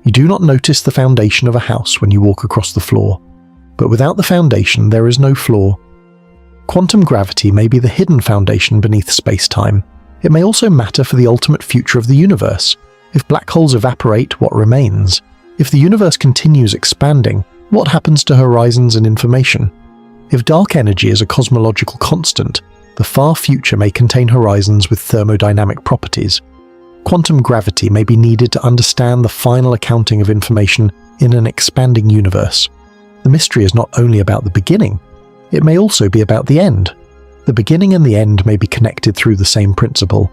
You do not notice the foundation of a house when you walk across the floor, but without the foundation there is no floor. Quantum gravity may be the hidden foundation beneath space-time. It may also matter for the ultimate future of the universe. If black holes evaporate, what remains? If the universe continues expanding, what happens to horizons and information? If dark energy is a cosmological constant, the far future may contain horizons with thermodynamic properties. Quantum gravity may be needed to understand the final accounting of information in an expanding universe. The mystery is not only about the beginning, it may also be about the end. The beginning and the end may be connected through the same principle.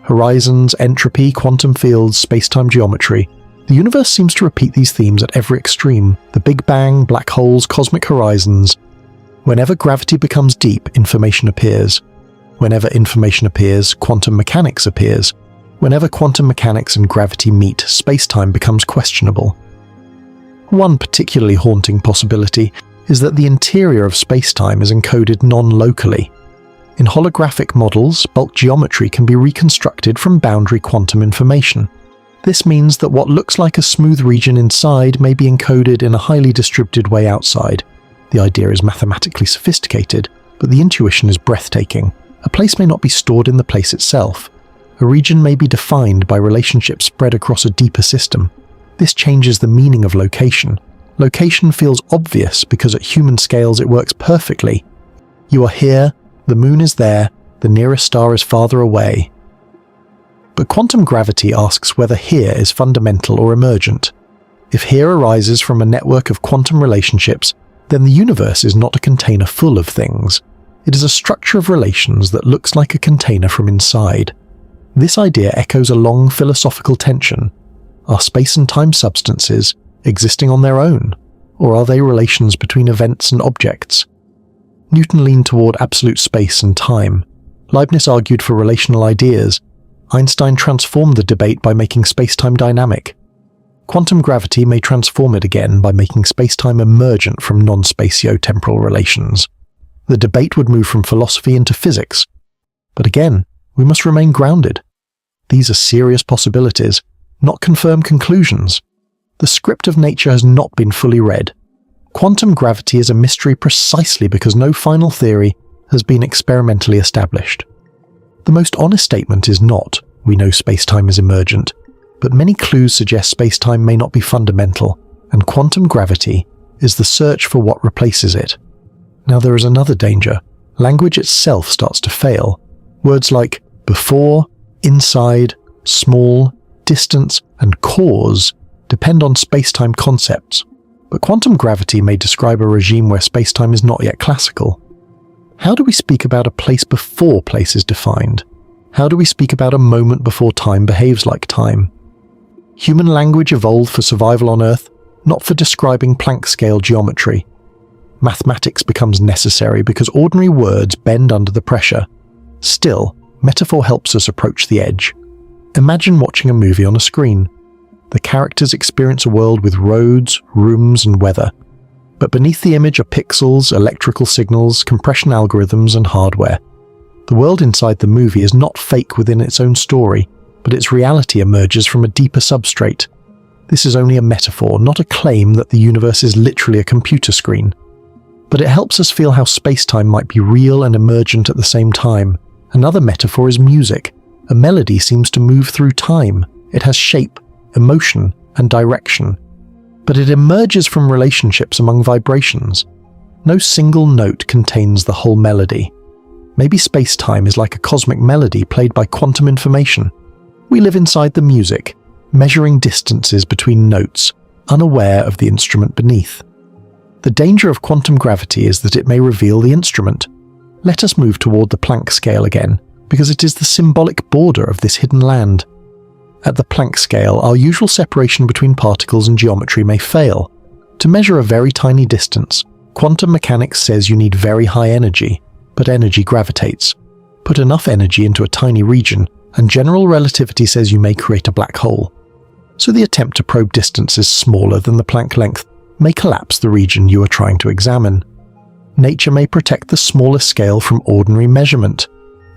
Horizons, entropy, quantum fields, space-time geometry. The universe seems to repeat these themes at every extreme: the Big Bang, black holes, cosmic horizons. Whenever gravity becomes deep, information appears. Whenever information appears, quantum mechanics appears. Whenever quantum mechanics and gravity meet, space-time becomes questionable. One particularly haunting possibility is that the interior of space-time is encoded non-locally. In holographic models, bulk geometry can be reconstructed from boundary quantum information. This means that what looks like a smooth region inside may be encoded in a highly distributed way outside. The idea is mathematically sophisticated, but the intuition is breathtaking. A place may not be stored in the place itself. A region may be defined by relationships spread across a deeper system. This changes the meaning of location. Location feels obvious because at human scales it works perfectly. You are here, the moon is there, the nearest star is farther away. But quantum gravity asks whether here is fundamental or emergent. If here arises from a network of quantum relationships, then the universe is not a container full of things. It is a structure of relations that looks like a container from inside. This idea echoes a long philosophical tension. Are space and time substances existing on their own, or are they relations between events and objects? Newton leaned toward absolute space and time. Leibniz argued for relational ideas. Einstein transformed the debate by making space-time dynamic. Quantum gravity may transform it again by making space-time emergent from non-spatio-temporal relations. The debate would move from philosophy into physics. But again, we must remain grounded. These are serious possibilities, not confirmed conclusions. The script of nature has not been fully read. Quantum gravity is a mystery precisely because no final theory has been experimentally established. The most honest statement is not, we know space-time is emergent, but many clues suggest space-time may not be fundamental, and quantum gravity is the search for what replaces it. Now there is another danger. Language itself starts to fail. Words like before, inside, small, distance, and cause depend on space-time concepts, but quantum gravity may describe a regime where space-time is not yet classical. How do we speak about a place before place is defined? How do we speak about a moment before time behaves like time? Human language evolved for survival on Earth, not for describing Planck-scale geometry. Mathematics becomes necessary because ordinary words bend under the pressure. Still, metaphor helps us approach the edge. Imagine watching a movie on a screen. The characters experience a world with roads, rooms, and weather. But beneath the image are pixels, electrical signals, compression algorithms, and hardware. The world inside the movie is not fake within its own story, but its reality emerges from a deeper substrate. This is only a metaphor, not a claim that the universe is literally a computer screen. But it helps us feel how space-time might be real and emergent at the same time. Another metaphor is music. A melody seems to move through time. It has shape, emotion, and direction. But it emerges from relationships among vibrations. No single note contains the whole melody. Maybe space-time is like a cosmic melody played by quantum information. We live inside the music, measuring distances between notes, unaware of the instrument beneath. The danger of quantum gravity is that it may reveal the instrument. Let us move toward the Planck scale again, because it is the symbolic border of this hidden land. At the Planck scale, our usual separation between particles and geometry may fail. To measure a very tiny distance, quantum mechanics says you need very high energy, but energy gravitates. Put enough energy into a tiny region, and general relativity says you may create a black hole. So the attempt to probe distances smaller than the Planck length may collapse the region you are trying to examine. Nature may protect the smallest scale from ordinary measurement.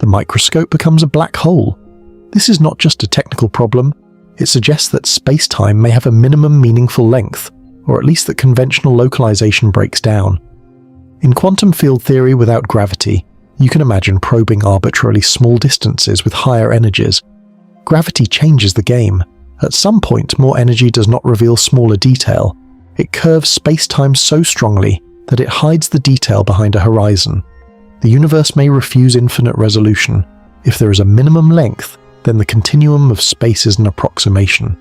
The microscope becomes a black hole. This is not just a technical problem, it suggests that space-time may have a minimum meaningful length, or at least that conventional localization breaks down. In quantum field theory without gravity, You can imagine probing arbitrarily small distances with higher energies. Gravity changes the game. At some point, more energy does not reveal smaller detail. It curves space-time so strongly that it hides the detail behind a horizon. The universe may refuse infinite resolution. If there is a minimum length, then the continuum of space is an approximation.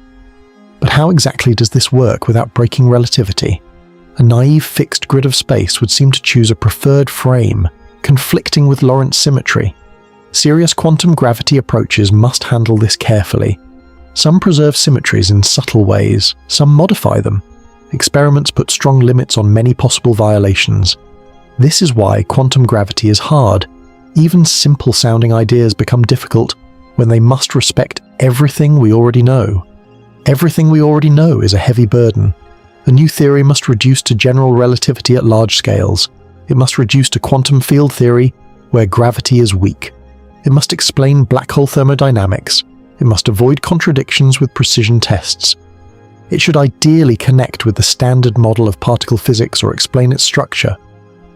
But how exactly does this work without breaking relativity? A naive fixed grid of space would seem to choose a preferred frame, conflicting with Lorentz symmetry. Serious quantum gravity approaches must handle this carefully. Some preserve symmetries in subtle ways, some modify them. Experiments put strong limits on many possible violations. This is why quantum gravity is hard. Even simple-sounding ideas become difficult when they must respect everything we already know. Everything we already know is a heavy burden. A new theory must reduce to general relativity at large scales. It must reduce to quantum field theory, where gravity is weak. It must explain black hole thermodynamics. It must avoid contradictions with precision tests. It should ideally connect with the standard model of particle physics or explain its structure.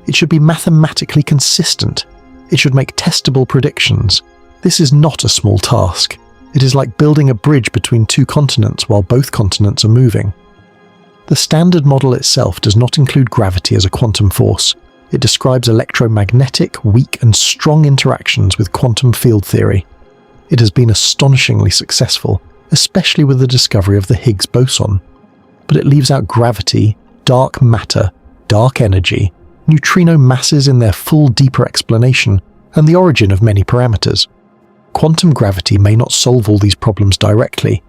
It should be mathematically consistent. It should make testable predictions. This is not a small task. It is like building a bridge between two continents while both continents are moving. The standard model itself does not include gravity as a quantum force. It describes electromagnetic, weak and strong interactions with quantum field theory. It has been astonishingly successful, especially with the discovery of the Higgs boson. But it leaves out gravity, dark matter, dark energy, neutrino masses in their full deeper explanation, and the origin of many parameters. Quantum gravity may not solve all these problems directly,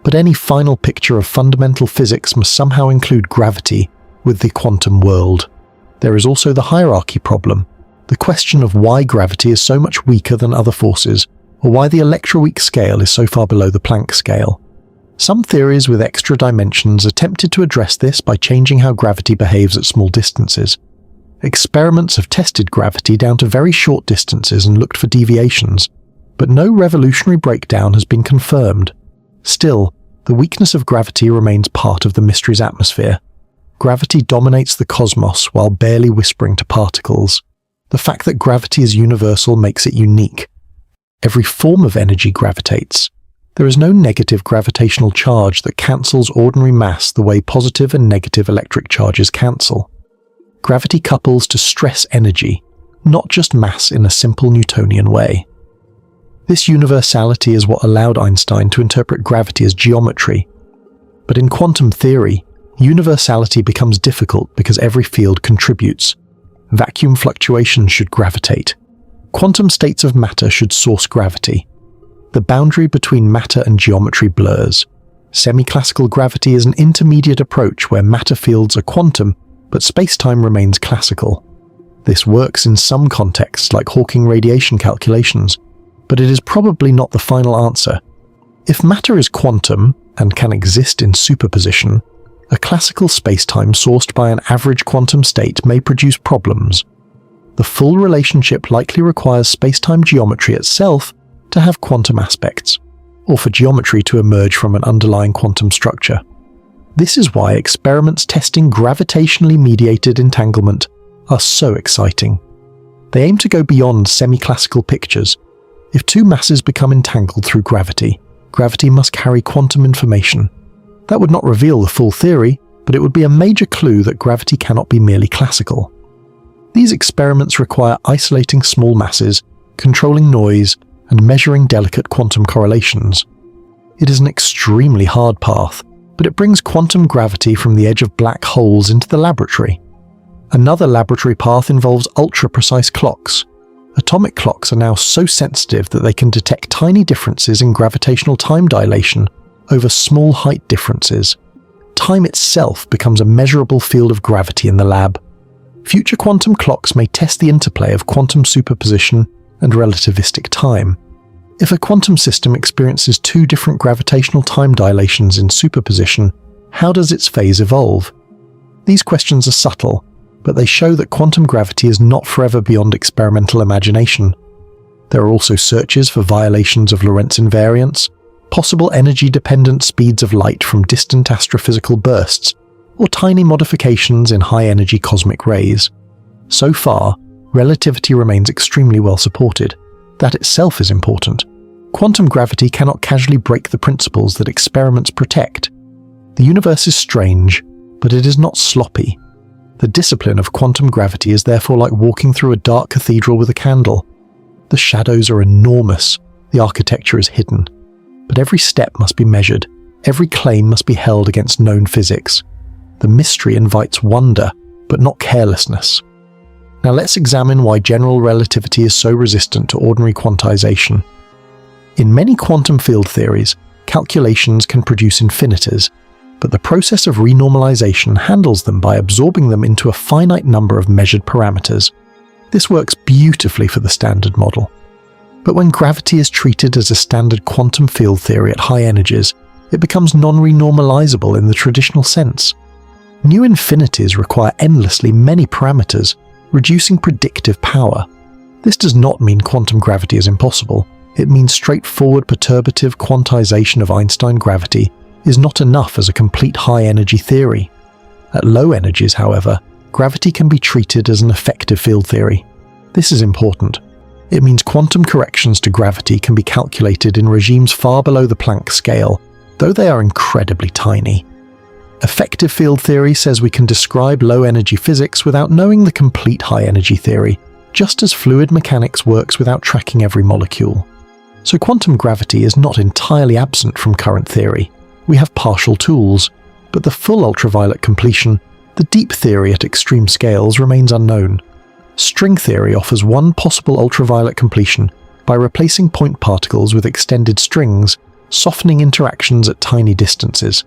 but any final picture of fundamental physics must somehow include gravity with the quantum world. There is also the hierarchy problem, the question of why gravity is so much weaker than other forces, or why the electroweak scale is so far below the Planck scale. Some theories with extra dimensions attempted to address this by changing how gravity behaves at small distances. Experiments have tested gravity down to very short distances and looked for deviations, but no revolutionary breakdown has been confirmed. Still, the weakness of gravity remains part of the mystery's atmosphere. Gravity dominates the cosmos while barely whispering to particles. The fact that gravity is universal makes it unique. Every form of energy gravitates. There is no negative gravitational charge that cancels ordinary mass the way positive and negative electric charges cancel. Gravity couples to stress energy, not just mass in a simple Newtonian way. This universality is what allowed Einstein to interpret gravity as geometry. But in quantum theory, universality becomes difficult because every field contributes. Vacuum fluctuations should gravitate. Quantum states of matter should source gravity. The boundary between matter and geometry blurs. Semi-classical gravity is an intermediate approach where matter fields are quantum, but space-time remains classical. This works in some contexts like Hawking radiation calculations, but it is probably not the final answer. If matter is quantum and can exist in superposition, a classical space-time sourced by an average quantum state may produce problems. The full relationship likely requires space-time geometry itself to have quantum aspects, or for geometry to emerge from an underlying quantum structure. This is why experiments testing gravitationally mediated entanglement are so exciting. They aim to go beyond semi-classical pictures. If two masses become entangled through gravity, gravity must carry quantum information. That would not reveal the full theory, but it would be a major clue that gravity cannot be merely classical. These experiments require isolating small masses, controlling noise, and measuring delicate quantum correlations. It is an extremely hard path, but it brings quantum gravity from the edge of black holes into the laboratory. Another laboratory path involves ultra-precise clocks. Atomic clocks are now so sensitive that they can detect tiny differences in gravitational time dilation over small height differences. Time itself becomes a measurable field of gravity in the lab. Future quantum clocks may test the interplay of quantum superposition and relativistic time. If a quantum system experiences two different gravitational time dilations in superposition, how does its phase evolve? These questions are subtle, but they show that quantum gravity is not forever beyond experimental imagination. There are also searches for violations of Lorentz invariance, possible energy-dependent speeds of light from distant astrophysical bursts, or tiny modifications in high-energy cosmic rays. So far, relativity remains extremely well supported. That itself is important. Quantum gravity cannot casually break the principles that experiments protect. The universe is strange, but it is not sloppy. The discipline of quantum gravity is therefore like walking through a dark cathedral with a candle. The shadows are enormous, the architecture is hidden. But every step must be measured, every claim must be held against known physics. The mystery invites wonder, but not carelessness. Now let's examine why general relativity is so resistant to ordinary quantization. In many quantum field theories, calculations can produce infinities, but the process of renormalization handles them by absorbing them into a finite number of measured parameters. This works beautifully for the standard model. But when gravity is treated as a standard quantum field theory at high energies, it becomes non-renormalizable in the traditional sense. New infinities require endlessly many parameters, reducing predictive power. This does not mean quantum gravity is impossible. It means straightforward perturbative quantization of Einstein gravity is not enough as a complete high-energy theory. At low energies, however, gravity can be treated as an effective field theory. This is important. It means quantum corrections to gravity can be calculated in regimes far below the Planck scale, though they are incredibly tiny. Effective field theory says we can describe low-energy physics without knowing the complete high-energy theory, just as fluid mechanics works without tracking every molecule. So quantum gravity is not entirely absent from current theory. We have partial tools, but the full ultraviolet completion, the deep theory at extreme scales, remains unknown. String theory offers one possible ultraviolet completion by replacing point particles with extended strings, softening interactions at tiny distances.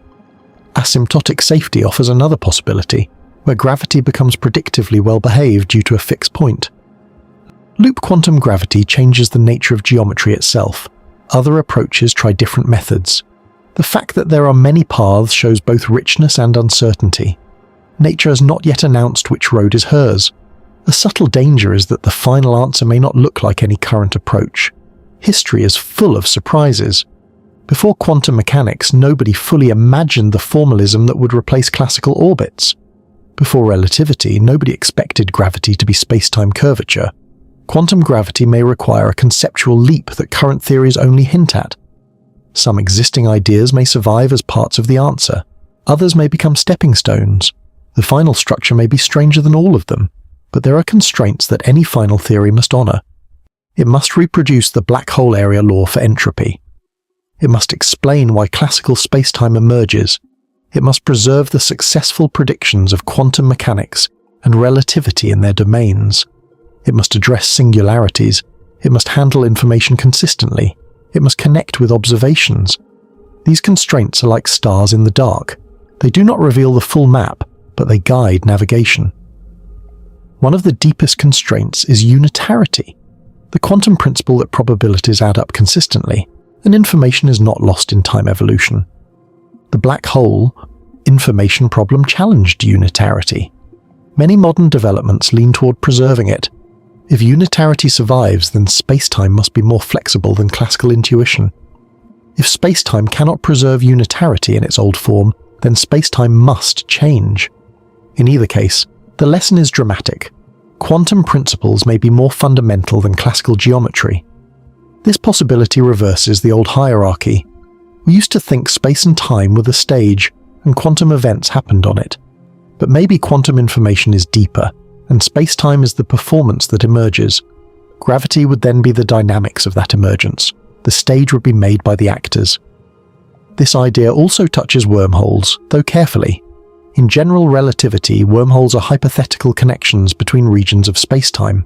Asymptotic safety offers another possibility, where gravity becomes predictively well-behaved due to a fixed point. Loop quantum gravity changes the nature of geometry itself. Other approaches try different methods. The fact that there are many paths shows both richness and uncertainty. Nature has not yet announced which road is hers. A subtle danger is that the final answer may not look like any current approach. History is full of surprises. Before quantum mechanics, nobody fully imagined the formalism that would replace classical orbits. Before relativity, nobody expected gravity to be space-time curvature. Quantum gravity may require a conceptual leap that current theories only hint at. Some existing ideas may survive as parts of the answer. Others may become stepping stones. The final structure may be stranger than all of them, but there are constraints that any final theory must honor. It must reproduce the black hole area law for entropy. It must explain why classical spacetime emerges. It must preserve the successful predictions of quantum mechanics and relativity in their domains. It must address singularities. It must handle information consistently. It must connect with observations. These constraints are like stars in the dark. They do not reveal the full map, but they guide navigation. One of the deepest constraints is unitarity, the quantum principle that probabilities add up consistently, and information is not lost in time evolution. The black hole information problem challenged unitarity. Many modern developments lean toward preserving it. If unitarity survives, then spacetime must be more flexible than classical intuition. If spacetime cannot preserve unitarity in its old form, then spacetime must change. In either case, the lesson is dramatic. Quantum principles may be more fundamental than classical geometry. This possibility reverses the old hierarchy. We used to think space and time were the stage, and quantum events happened on it. But maybe quantum information is deeper, and space-time is the performance that emerges. Gravity would then be the dynamics of that emergence. The stage would be made by the actors. This idea also touches wormholes, though carefully. In general relativity, wormholes are hypothetical connections between regions of space-time.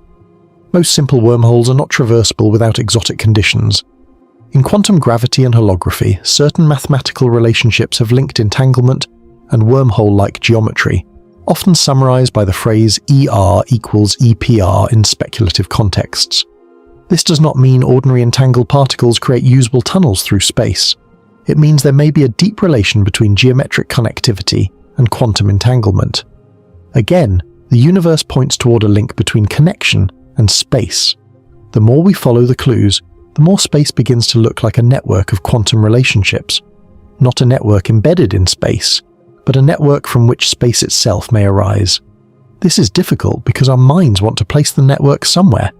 Most simple wormholes are not traversable without exotic conditions. In quantum gravity and holography, certain mathematical relationships have linked entanglement and wormhole-like geometry, often summarized by the phrase ER equals EPR in speculative contexts. This does not mean ordinary entangled particles create usable tunnels through space. It means there may be a deep relation between geometric connectivity and quantum entanglement. Again, the universe points toward a link between connection and space. The more we follow the clues, the more space begins to look like a network of quantum relationships. Not a network embedded in space, but a network from which space itself may arise. This is difficult because our minds want to place the network somewhere.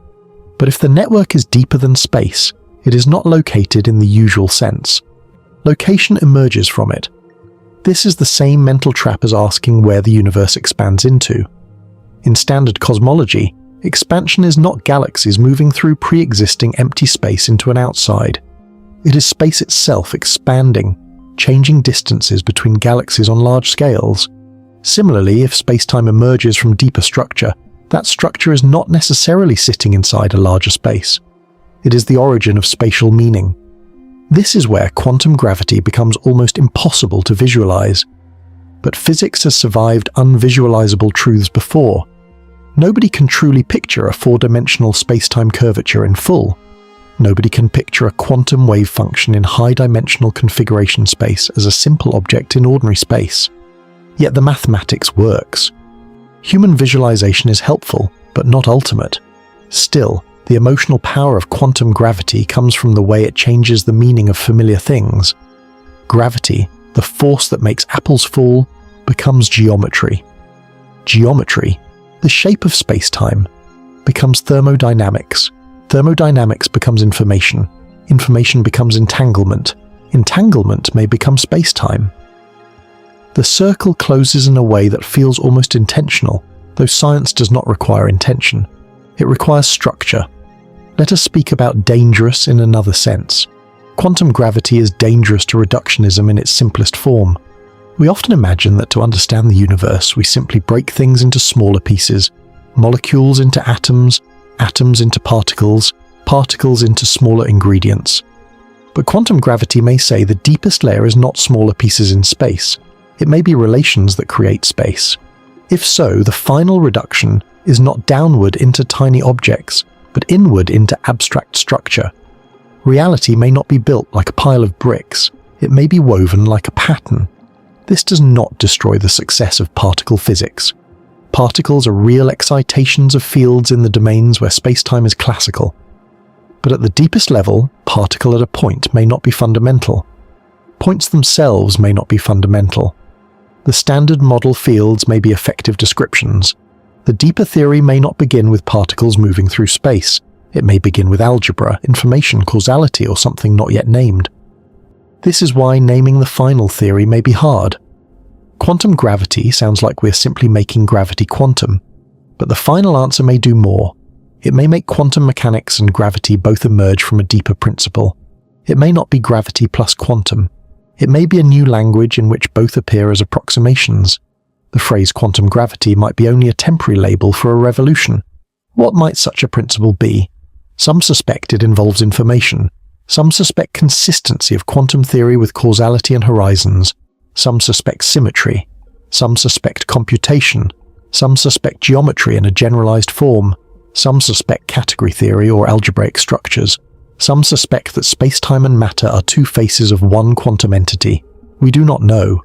But if the network is deeper than space, it is not located in the usual sense. Location emerges from it. This is the same mental trap as asking where the universe expands into. In standard cosmology, expansion is not galaxies moving through pre-existing empty space into an outside. It is space itself expanding, changing distances between galaxies on large scales. Similarly, if space-time emerges from deeper structure, that structure is not necessarily sitting inside a larger space. It is the origin of spatial meaning. This is where quantum gravity becomes almost impossible to visualize. But physics has survived unvisualizable truths before. Nobody can truly picture a four-dimensional space-time curvature in full. Nobody can picture a quantum wave function in high-dimensional configuration space as a simple object in ordinary space. Yet the mathematics works. Human visualization is helpful, but not ultimate. Still, the emotional power of quantum gravity comes from the way it changes the meaning of familiar things. Gravity, the force that makes apples fall, becomes geometry. Geometry, the shape of space-time, becomes thermodynamics. Thermodynamics becomes information. Information becomes entanglement. Entanglement may become space-time. The circle closes in a way that feels almost intentional, though science does not require intention. It requires structure. Let us speak about dangerous in another sense. Quantum gravity is dangerous to reductionism in its simplest form. We often imagine that to understand the universe, we simply break things into smaller pieces, molecules into atoms, atoms into particles, particles into smaller ingredients. But quantum gravity may say the deepest layer is not smaller pieces in space. It may be relations that create space. If so, the final reduction is not downward into tiny objects, but inward into abstract structure. Reality may not be built like a pile of bricks. It may be woven like a pattern. This does not destroy the success of particle physics. Particles are real excitations of fields in the domains where space-time is classical. But at the deepest level, particle at a point may not be fundamental. Points themselves may not be fundamental. The standard model fields may be effective descriptions. The deeper theory may not begin with particles moving through space. It may begin with algebra, information, causality, or something not yet named. This is why naming the final theory may be hard. Quantum gravity sounds like we're simply making gravity quantum, but the final answer may do more. It may make quantum mechanics and gravity both emerge from a deeper principle. It may not be gravity plus quantum. It may be a new language in which both appear as approximations. The phrase quantum gravity might be only a temporary label for a revolution. What might such a principle be? Some suspect it involves information. Some suspect consistency of quantum theory with causality and horizons. Some suspect symmetry. Some suspect computation. Some suspect geometry in a generalized form. Some suspect category theory or algebraic structures. Some suspect that space-time and matter are two faces of one quantum entity. We do not know.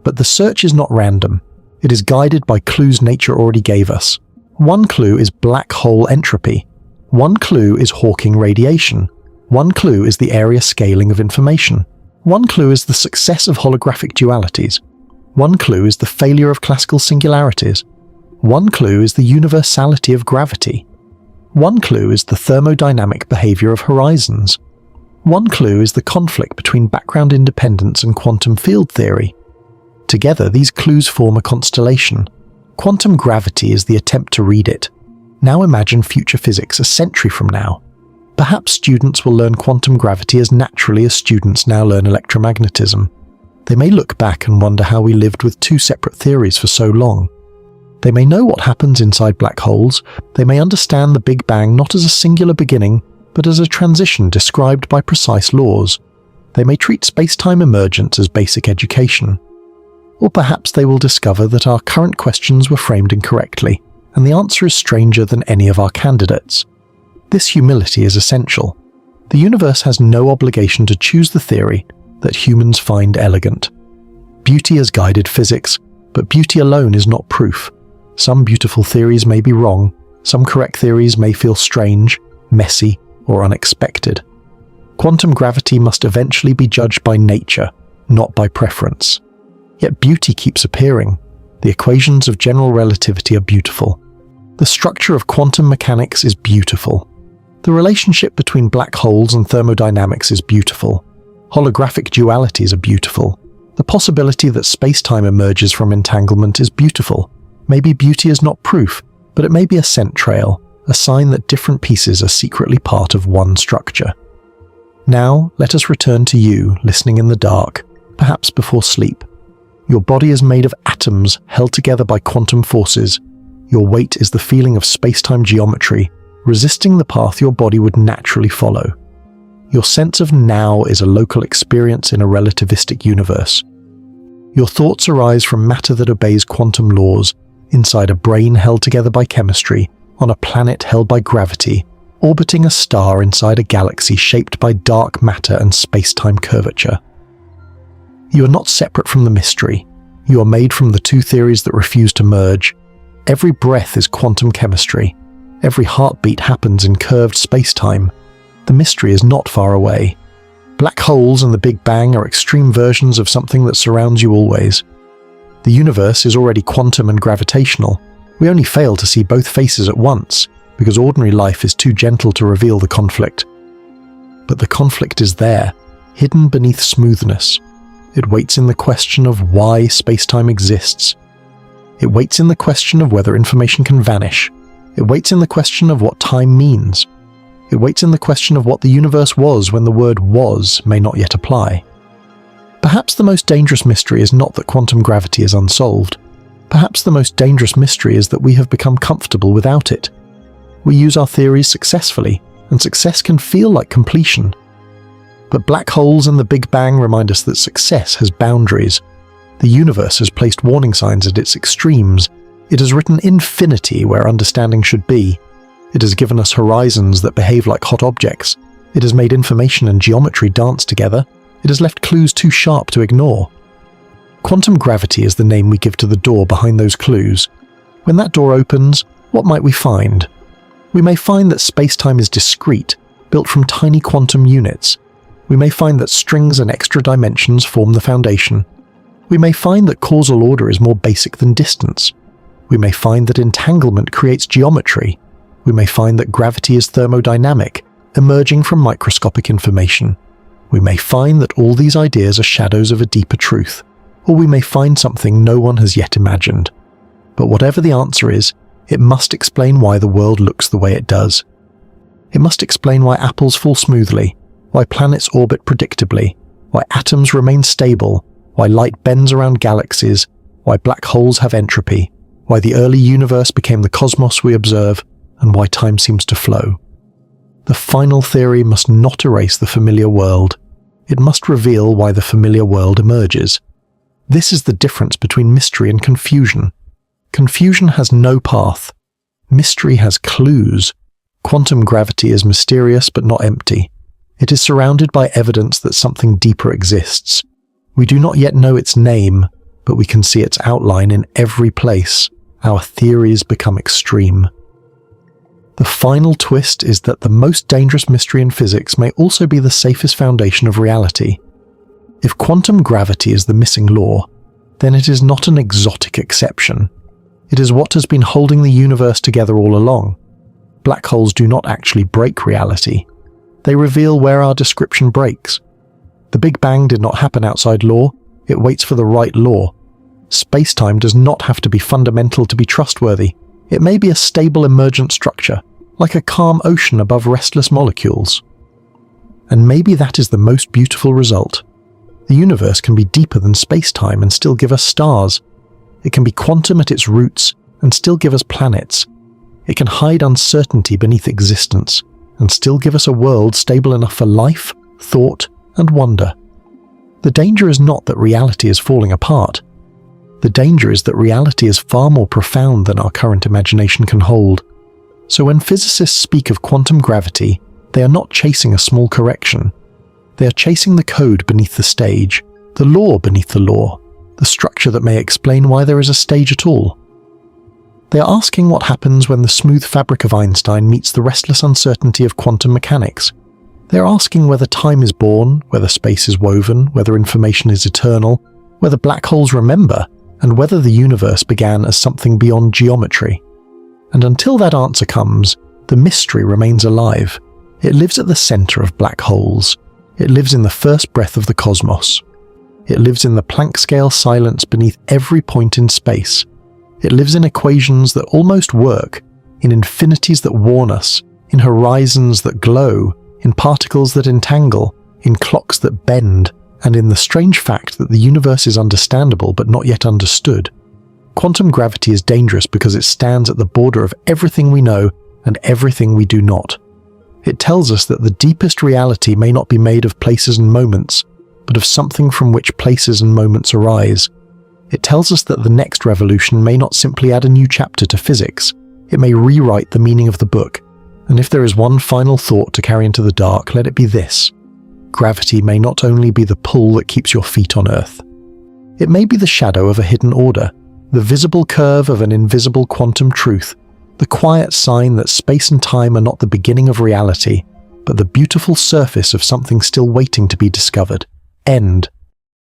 But the search is not random. It is guided by clues nature already gave us. One clue is black hole entropy. One clue is Hawking radiation. One clue is the area scaling of information. One clue is the success of holographic dualities. One clue is the failure of classical singularities. One clue is the universality of gravity. One clue is the thermodynamic behavior of horizons. One clue is the conflict between background independence and quantum field theory. Together, these clues form a constellation. Quantum gravity is the attempt to read it. Now imagine future physics a century from now. Perhaps students will learn quantum gravity as naturally as students now learn electromagnetism. They may look back and wonder how we lived with two separate theories for so long. They may know what happens inside black holes. They may understand the Big Bang not as a singular beginning, but as a transition described by precise laws. They may treat space-time emergence as basic education. Or perhaps they will discover that our current questions were framed incorrectly, and the answer is stranger than any of our candidates. This humility is essential. The universe has no obligation to choose the theory that humans find elegant. Beauty has guided physics, but beauty alone is not proof. Some beautiful theories may be wrong. Some correct theories may feel strange, messy, or unexpected. Quantum gravity must eventually be judged by nature, not by preference. Yet beauty keeps appearing. The equations of general relativity are beautiful. The structure of quantum mechanics is beautiful. The relationship between black holes and thermodynamics is beautiful. Holographic dualities are beautiful. The possibility that space-time emerges from entanglement is beautiful. Maybe beauty is not proof, but it may be a scent trail, a sign that different pieces are secretly part of one structure. Now, let us return to you, listening in the dark, perhaps before sleep. Your body is made of atoms held together by quantum forces. Your weight is the feeling of space-time geometry, resisting the path your body would naturally follow. Your sense of now is a local experience in a relativistic universe. Your thoughts arise from matter that obeys quantum laws, inside a brain held together by chemistry, on a planet held by gravity, orbiting a star inside a galaxy shaped by dark matter and space-time curvature. You are not separate from the mystery. You are made from the two theories that refuse to merge. Every breath is quantum chemistry. Every heartbeat happens in curved space-time. The mystery is not far away. Black holes and the Big Bang are extreme versions of something that surrounds you always. The universe is already quantum and gravitational. We only fail to see both faces at once, because ordinary life is too gentle to reveal the conflict. But the conflict is there, hidden beneath smoothness. It waits in the question of why space-time exists. It waits in the question of whether information can vanish. It waits in the question of what time means. It waits in the question of what the universe was when the word was may not yet apply. Perhaps the most dangerous mystery is not that quantum gravity is unsolved. Perhaps the most dangerous mystery is that we have become comfortable without it. We use our theories successfully, and success can feel like completion. But black holes and the Big Bang remind us that success has boundaries. The universe has placed warning signs at its extremes. It has written infinity where understanding should be. It has given us horizons that behave like hot objects. It has made information and geometry dance together. It has left clues too sharp to ignore. Quantum gravity is the name we give to the door behind those clues. When that door opens, what might we find? We may find that space-time is discrete, built from tiny quantum units. We may find that strings and extra dimensions form the foundation. We may find that causal order is more basic than distance. We may find that entanglement creates geometry. We may find that gravity is thermodynamic, emerging from microscopic information. We may find that all these ideas are shadows of a deeper truth, or we may find something no one has yet imagined. But whatever the answer is, it must explain why the world looks the way it does. It must explain why apples fall smoothly, why planets orbit predictably, why atoms remain stable, why light bends around galaxies, why black holes have entropy, why the early universe became the cosmos we observe, and why time seems to flow. The final theory must not erase the familiar world. It must reveal why the familiar world emerges. This is the difference between mystery and confusion. Confusion has no path. Mystery has clues. Quantum gravity is mysterious but not empty. It is surrounded by evidence that something deeper exists. We do not yet know its name, but we can see its outline in every place. Our theories become extreme. The final twist is that the most dangerous mystery in physics may also be the safest foundation of reality. If quantum gravity is the missing law, then it is not an exotic exception. It is what has been holding the universe together all along. Black holes do not actually break reality. They reveal where our description breaks. The Big Bang did not happen outside law, it waits for the right law. Space-time does not have to be fundamental to be trustworthy. It may be a stable emergent structure, like a calm ocean above restless molecules. And maybe that is the most beautiful result. The universe can be deeper than space-time and still give us stars. It can be quantum at its roots and still give us planets. It can hide uncertainty beneath existence and still give us a world stable enough for life, thought, and wonder. The danger is not that reality is falling apart. The danger is that reality is far more profound than our current imagination can hold. So when physicists speak of quantum gravity, they are not chasing a small correction. They are chasing the code beneath the stage, the law beneath the law, the structure that may explain why there is a stage at all. They are asking what happens when the smooth fabric of Einstein meets the restless uncertainty of quantum mechanics. They are asking whether time is born, whether space is woven, whether information is eternal, whether black holes remember, and whether the universe began as something beyond geometry. And until that answer comes, the mystery remains alive. It lives at the center of black holes. It lives in the first breath of the cosmos. It lives in the Planck-scale silence beneath every point in space. It lives in equations that almost work, in infinities that warn us, in horizons that glow, in particles that entangle, in clocks that bend, and in the strange fact that the universe is understandable but not yet understood. Quantum gravity is dangerous because it stands at the border of everything we know and everything we do not. It tells us that the deepest reality may not be made of places and moments, but of something from which places and moments arise. It tells us that the next revolution may not simply add a new chapter to physics, it may rewrite the meaning of the book. And if there is one final thought to carry into the dark, let it be this: gravity may not only be the pull that keeps your feet on Earth. It may be the shadow of a hidden order, the visible curve of an invisible quantum truth, the quiet sign that space and time are not the beginning of reality, but the beautiful surface of something still waiting to be discovered. End